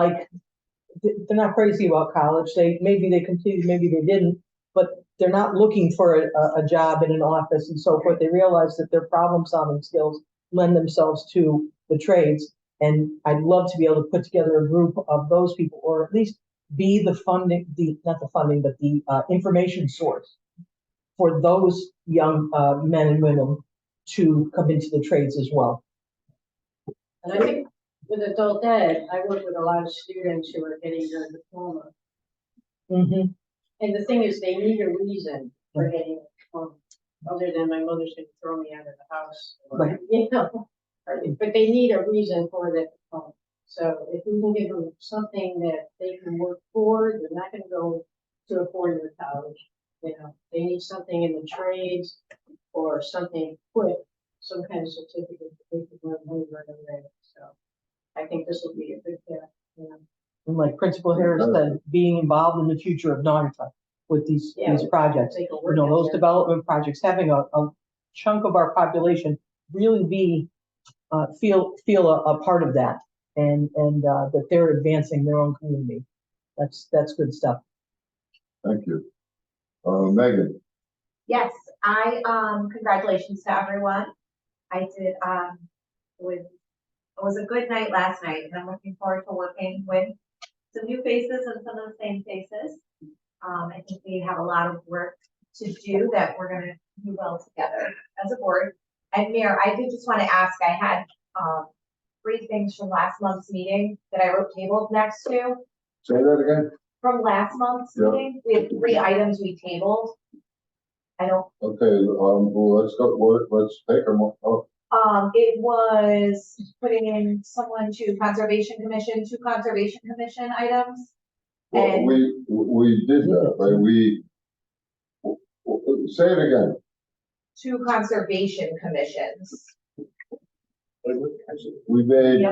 S3: they're not crazy about college. Maybe they completed, maybe they didn't, but they're not looking for a job in an office and so forth. They realize that their problem solving skills lend themselves to the trades. And I'd love to be able to put together a group of those people, or at least be the funding, not the funding, but the information source for those young men and women to come into the trades as well.
S5: And I think with adult ed, I work with a lot of students who are getting their diploma. And the thing is, they need a reason for getting a diploma, other than my mother's going to throw me out of the house. Or, but they need a reason for that diploma. So if we can give them something that they can work for, they're not going to go to a 4-year college. They need something in the trades or something quick, some kind of certificate that they can learn right away. So I think this will be a good fit.
S3: And like Principal Harris said, being involved in the future of Naugatuck with these projects, those development projects, having a chunk of our population really feel a part of that, and that they're advancing their own community. That's good stuff.
S1: Thank you. Megan?
S17: Yes, congratulations to everyone. I did, it was a good night last night, and I'm looking forward to working with some new faces and some of the same faces. I think we have a lot of work to do that we're going to do well together as a board. And Mayor, I did just want to ask, I had 3 things from last month's meeting that I wrote tabled next to.
S1: Say that again?
S17: From last month's meeting, we had 3 items we tabled.
S1: Okay, well, let's go, let's take them.
S17: It was putting in someone to Conservation Commission, 2 Conservation Commission items.
S1: Well,
S17: And
S1: we did that, right? Say it again.
S17: 2 Conservation Commissions.
S1: We made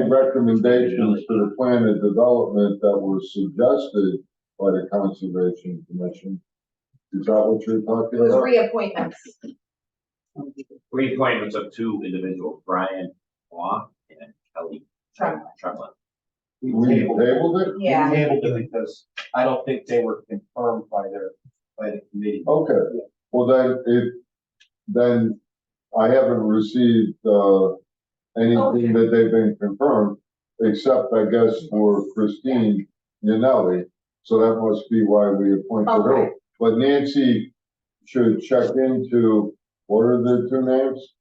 S1: recommendations to the plan of development that were suggested by the Conservation Commission. Is that what you're talking
S17: It was
S1: about?
S17: reappointments.
S14: Reappointments of 2 individuals, Brian Law and Kelly Tremlett.
S1: We tabled it?
S17: Yeah.
S11: We tabled it because I don't think they were confirmed by the committee.
S1: Okay, well then I haven't received anything that they've been confirmed, except I guess for Christine Yanelli. So that must be why we appointed her.
S17: Okay.
S1: But Nancy should check into, what are the two names?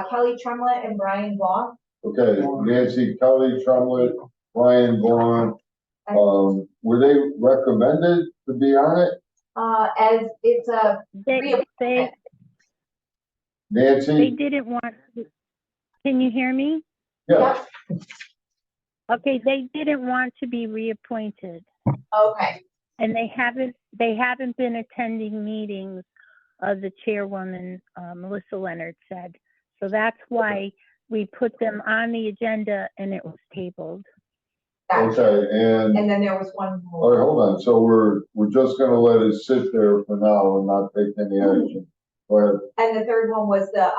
S17: Kelly Tremlett and Brian Vaughn.
S1: Okay, Nancy, Kelly Tremlett, Brian Vaughn. Were they recommended to be on it?
S17: As it's a
S18: They
S17: reappointment.
S1: Nancy?
S18: they didn't want. Can you hear me?
S1: Yeah.
S18: Okay, they didn't want to be reappointed,
S17: Okay.
S18: and they haven't been attending meetings. The chairwoman, Melissa Leonard, said. So that's why we put them on the agenda and it was tabled.
S17: Gotcha.
S1: Okay, and
S17: then there was one more.
S1: all right, hold on. So we're just gonna let it sit there for now and not take any action. Go ahead.
S17: And the third one was the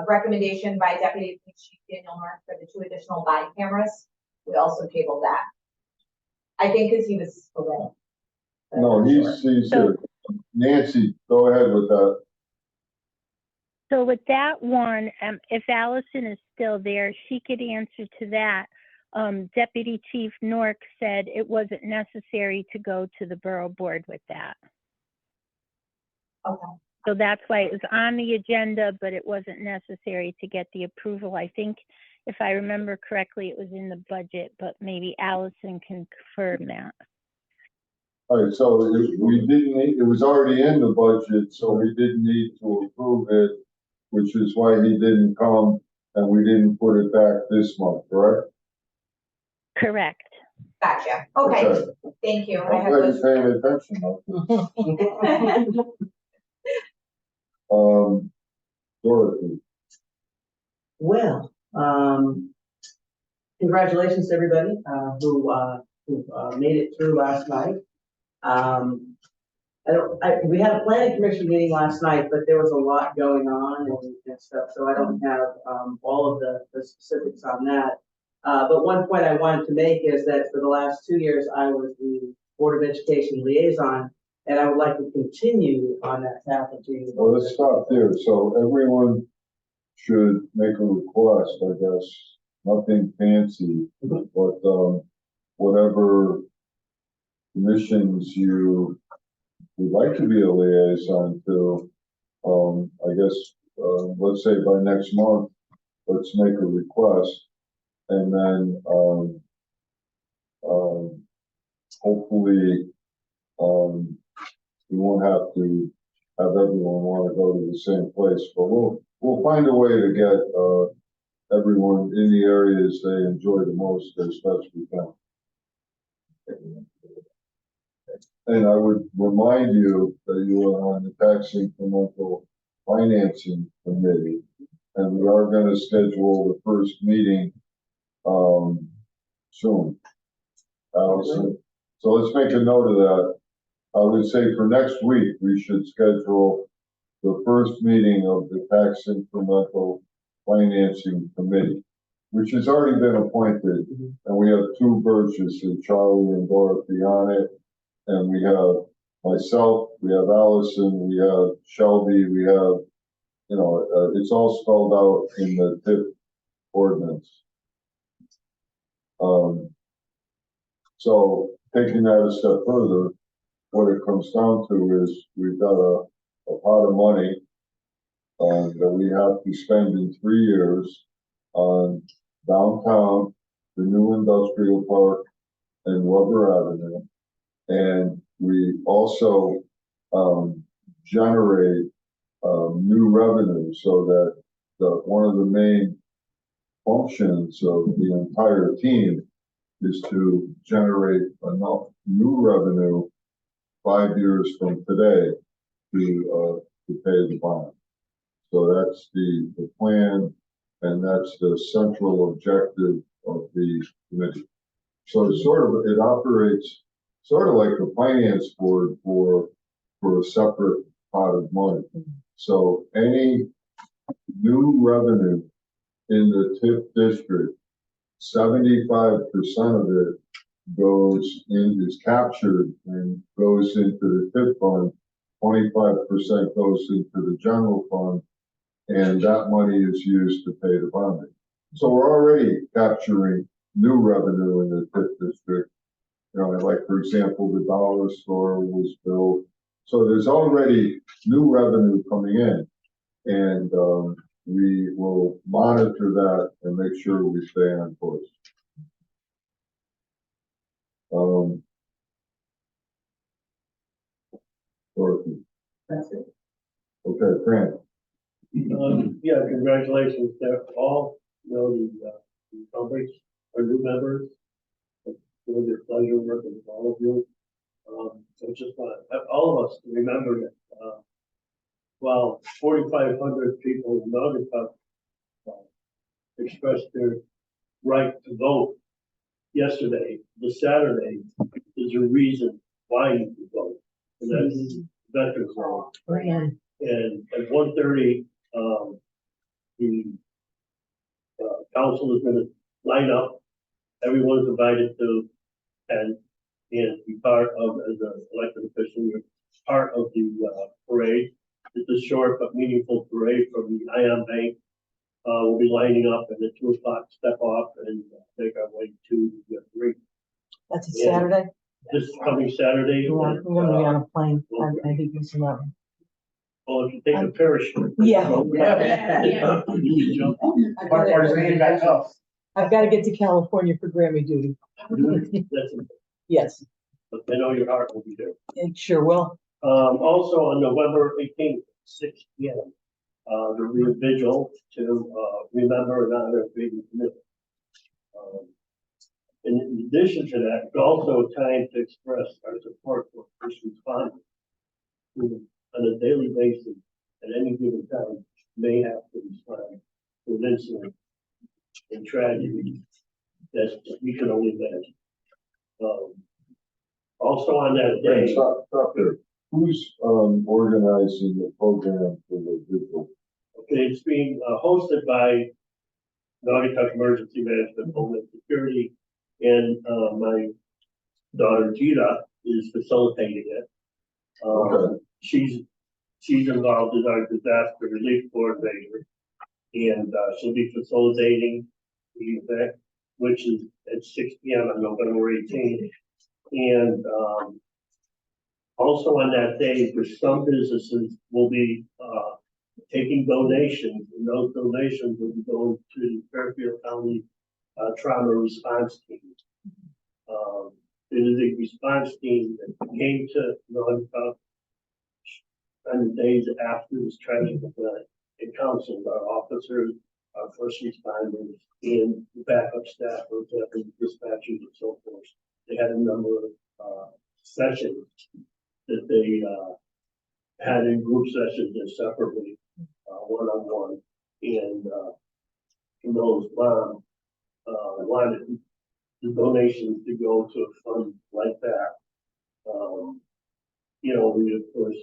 S17: recommendation by Deputy Police Chief Daniel North for the 2 additional body cameras. We also tabled that. I think because he was away.
S1: No, he's here. Nancy, go ahead with that.
S18: So with that one, if Allison is still there, she could answer to that. Deputy Chief Nork said it wasn't necessary to go to the borough board with that.
S17: Okay.
S18: So that's why it was on the agenda, but it wasn't necessary to get the approval. I think if I remember correctly, it was in the budget, but maybe Allison can confirm that.
S1: All right, so we didn't need, it was already in the budget, so we didn't need to approve it, which is why he didn't come and we didn't put it back this month, correct?
S18: Correct.
S17: Gotcha. Okay. Thank you. I
S1: I'm
S17: have
S1: glad
S17: those.
S1: you're paying attention though. Dorothy.
S19: Well, congratulations to everybody who made it through last night. We had a planning commission meeting last night, but there was a lot going on and stuff, so I don't have all of the specifics on that. But one point I wanted to make is that for the last 2 years, I was the Board of Education liaison, and I would like to continue on that path of being.
S1: Well, let's stop there. So everyone should make a request, I guess, nothing fancy, but whatever commissions you would like to be a liaison to, I guess, let's say by next month, let's make a request. And then, hopefully, we won't have to have everyone want to go to the same place, but we'll find a way to get, everyone in the areas they enjoy the most as best we can. And I would remind you that you are on the Tax Incremental Financing Committee, and we are going to schedule the first meeting soon. Allison. So let's make a note of that. I would say for next week, we should schedule the first meeting of the Tax Incremental Financing Committee, which has already been appointed. And we have 2 Burgess, Charlie and Dorothy on it. And we have myself, we have Allison, we have Shelby, we have, it's all spelled out in the TIP ordinance. So taking that a step further, what it comes down to is we've got a pot of money that we have to spend in 3 years on downtown, the new industrial park, and Weber Avenue. And we also generate new revenue so that one of the main functions of the entire team is to generate enough new revenue 5 years from today to pay the bond. So that's the plan, and that's the central objective of the committee. So it operates sort of like the finance board for a separate pot of money. So any new revenue in the TIP district, 75% of it is captured and goes into the TIP fund, 25% goes into the general fund, and that money is used to pay the bonding. So we're already capturing new revenue in the TIP district, You know, like, for example, the dollar store was built. So there's already new revenue coming in. And, we will monitor that and make sure we stay on course. Dorothy.
S19: That's it.
S1: Okay, Fran.
S16: Yeah, congratulations to all, you know, the companies, our new members. It's really a pleasure working with all of you. So just want all of us to remember that, while 4,500 people in Naugatuck expressed their right to vote yesterday, the Saturday is a reason why you can vote. And that's Veterans Day. And at 1:30, the council is gonna line up. Everyone's invited to and be part of, as an elected official, you're part of the parade. It's a short but meaningful parade from the Ion Bank. We'll be lining up and at 2 o'clock step off and make our way to the 3.
S3: That's a Saturday?
S16: This coming Saturday.
S3: Yeah, I'm gonna be on a plane. I hate missing that one.
S16: Well, if you take a parachute.
S3: Yeah.
S16: You jump.
S3: I've got to get to California for Grammy duty.
S16: That's it.
S3: Yes,
S16: But I know your heart will be there.
S3: it sure will.
S16: Also on November 18th, 6 p.m., there'll be a vigil to remember and honor freedom commitment. In addition to that, it's also a time to express our support for first responders who, on a daily basis, at any given time, may have to respond to an incident and tragedy that we can only imagine. Also on that day.
S1: Stop there. Who's, organizing the program for the vigil?
S16: Okay, it's being hosted by Naugatuck Emergency Management, Homeland Security, and my daughter Gita is facilitating it. She's involved as our disaster relief coordinator, and she'll be facilitating the event, which is at 6 p.m. on November 18th. And also on that day, for some businesses, will be taking donations, and those donations will be going to the Fairfield County Trauma Response Team. It is a response team that came to Naugatuck on the days after this tragic event and counseled our officers, our first responders, and the backup staff, for example, dispatchers and so forth. They had a number of sessions that they had in group sessions and separately, one-on-one, and those mom wanted the donations to go to a fund like that. You know, we of course,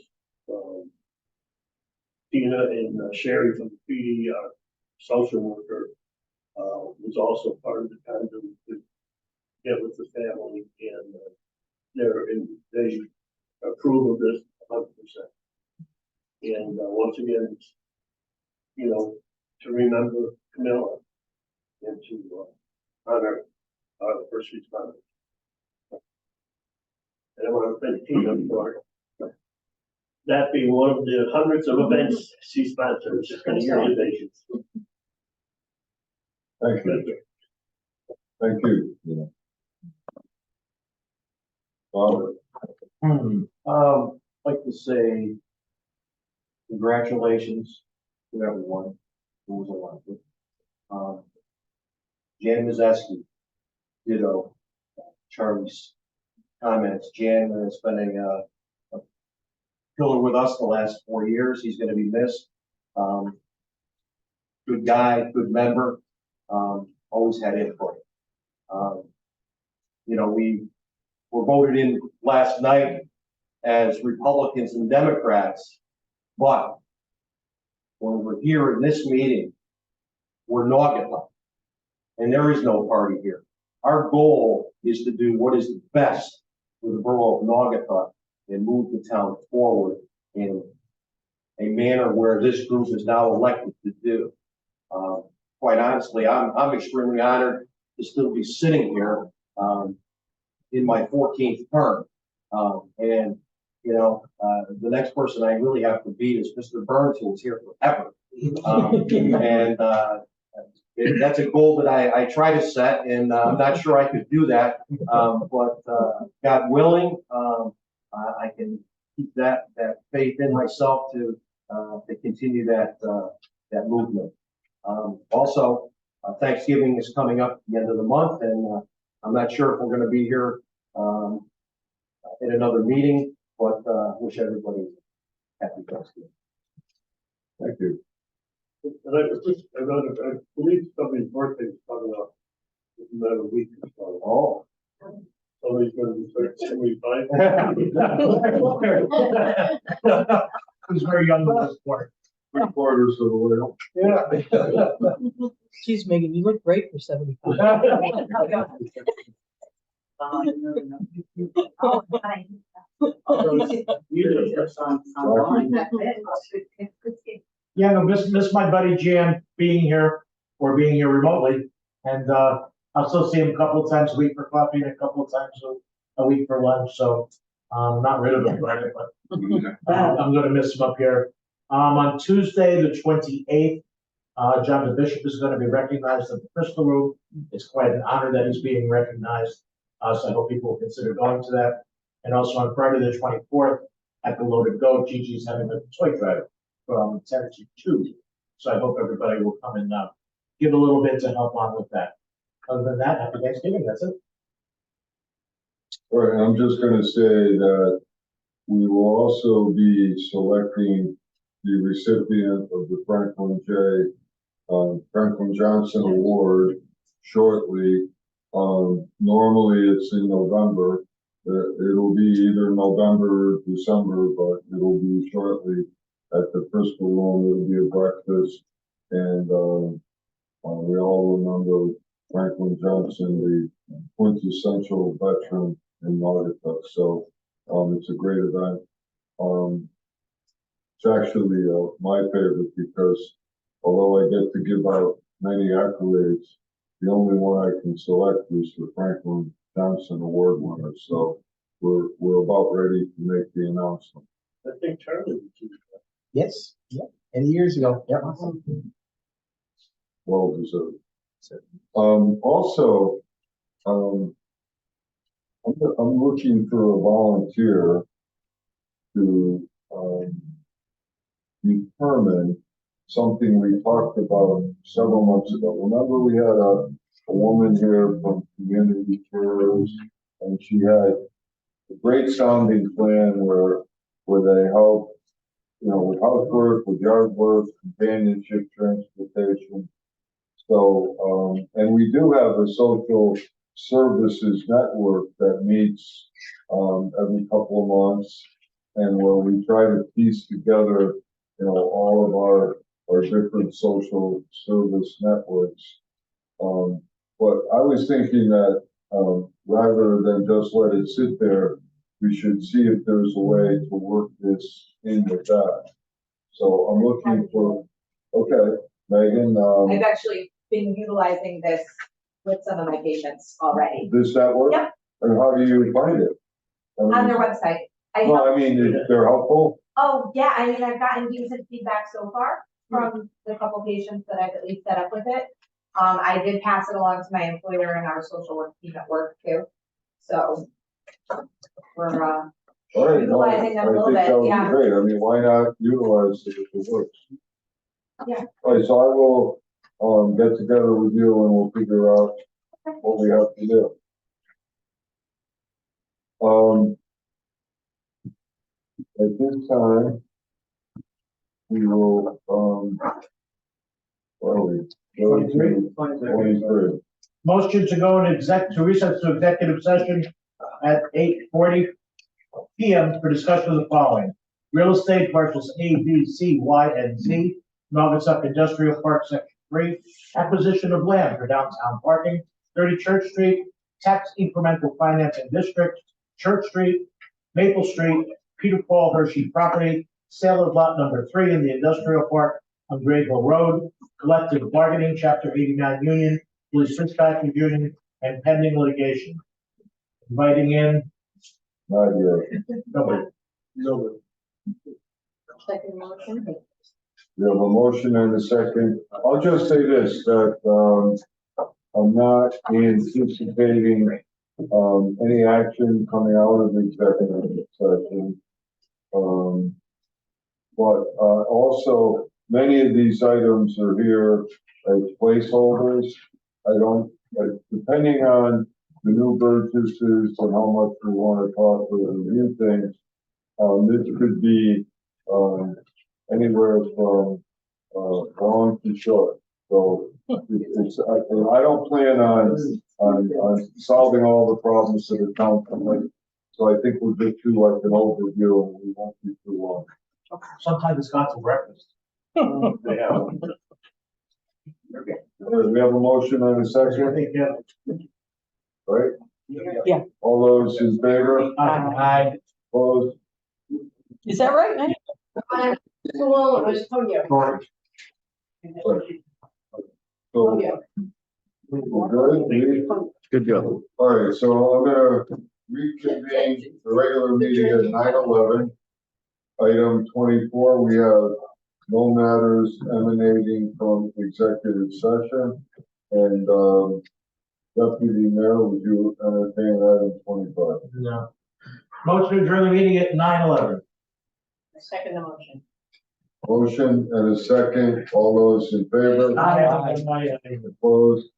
S16: Tina and Sherry from the PD, our social worker, was also part of the conduit to get with the family, and they approve of this 100%. And once again, you know, to remember Camilla and to honor our first responders. And I want to thank Tina for that being one of the hundreds of events she sponsors on a yearly basis.
S1: Thank you. Thank you. Yeah.
S11: I'd like to say congratulations to everyone who was elected. Jan Mazeski, ditto Charlie's comments. Jan has been a pillar with us the last 4 years. He's going to be missed. Good guy, good member, always had input. You know, we were voted in last night as Republicans and Democrats, but when we're here in this meeting, we're Naugatuck, and there is no party here. Our goal is to do what is the best for the borough of Naugatuck and move the town forward in a manner where this group is now elected to do. Quite honestly, I'm extremely honored to still be sitting here. in my 14th term. And, you know, the next person I really have to beat is Mr. Burns, who was here forever. And that's a goal that I try to set, and I'm not sure I could do that. But God willing, I can keep that faith in myself to continue that movement. Also, Thanksgiving is coming up at the end of the month, and I'm not sure if we're going to be here in another meeting, but wish everybody happy Thanksgiving.
S1: Thank you.
S16: And I believe somebody's birthday is coming up in another week or so.
S1: Oh.
S16: Somebody's going to be 75.
S2: Who's very young with this part.
S1: 3/4 of the way home.
S3: Yeah. Geez, Megan, you look great for 75.
S17: Oh, fine.
S19: Usually just online.
S17: That's it.
S2: Yeah, no, miss my buddy Jan being here or being here remotely. And I'll still see him a couple of times a week for coffee and a couple of times a week for lunch. So not rid of him, right? But I'm going to miss him up here. On Tuesday, the 28th, John the Bishop is going to be recognized at the Crystal Room. It's quite an honor that he's being recognized. So I hope people will consider going to that. And also on Friday, the 24th, at the Loaded Goat, Gigi's having a toy drive from 10 to 2. So I hope everybody will come and give a little bit to help on with that. Other than that, happy Thanksgiving. That's it.
S1: All right, I'm just going to say that we will also be selecting the recipient of the Franklin Johnson Award shortly. Normally it's in November. It'll be either November or December, but it'll be shortly at the Crystal Room. It'll be a breakfast, and we all remember Franklin Johnson, the quintessential veteran in Nautical. So it's a great event. It's actually my favorite because although I get to give out many accolades, the only one I can select is the Franklin Johnson Award winner. So we're about ready to make the announcement.
S16: I think Charlie would choose that.
S13: Yes, yep, and years ago, yep.
S1: Well deserved. Also, I'm looking for a volunteer to determine something we talked about several months ago. Remember, we had a woman here from Community Cares, and she had a great sounding plan where they help, you know, with housework, with yard work, companionship, transportation. So, and we do have a social services network that meets every couple of months, and where we try to piece together, you know, all of our different social service networks. But I was thinking that rather than just let it sit there, we should see if there's a way to work this in with that. So I'm looking for, okay, Megan.
S17: I've actually been utilizing this with some of my patients already.
S1: This network?
S17: Yep.
S1: And how do you find it?
S17: On their website.
S1: I mean, they're helpful.
S17: Oh, yeah, I mean, I've gotten decent feedback so far from the couple patients that I've at least set up with it. I did pass it along to my employer and our social work team at work too. So we're
S1: All right,
S17: utilizing them a little bit, yeah.
S1: Great. I mean, why not utilize it if it works?
S17: Yeah.
S1: All right, so I will get together with you and we'll figure out what we have to do. At this time, we will, where are we? 23.
S2: Motion to go to recess to executive session at 8:40 p.m. for discussion of the following: real estate parcels A, B, C, Y, and Z, Novice Industrial Park, Section 3, acquisition of land for downtown parking, 30 Church Street, tax incremental financing district, Church Street, Maple Street, Peter Paul Hershey property, sale of lot number 3 in the industrial park on Great Hill Road, collective bargaining, Chapter 89 union, police dispatchers union, and pending litigation. inviting in,
S1: Not yet.
S2: nobody.
S5: Second motion.
S1: We have a motion and a second. I'll just say this, that, I'm not anticipating, any action coming out of the executive session. But, also, many of these items are here as placeholders. I don't, depending on the new Burgesses and how much we want to talk to review things, this could be, anywhere from, long to short. So it's, I don't plan on solving all the problems that are town coming. So I think we'll just do like an overview and we won't be too long.
S2: Sometimes it's got some breakfast.
S1: They have. We have a motion and a second, right?
S3: Yeah.
S1: All those in favor?
S2: Aye.
S1: Opposed?
S3: Is that right?
S5: Well, it was Tonyo.
S1: So, we're good?
S8: Good job.
S1: All right, so I'm gonna reconvene the regular meeting at 9:11. Item 24, we have no matters emanating from executive session. And, Deputy Mayor, would you entertain item 25?
S2: No. Motion to adjourn the meeting at 9:11.
S5: Second motion.
S1: Motion and a second. All those in favor?
S2: Aye.
S1: Opposed?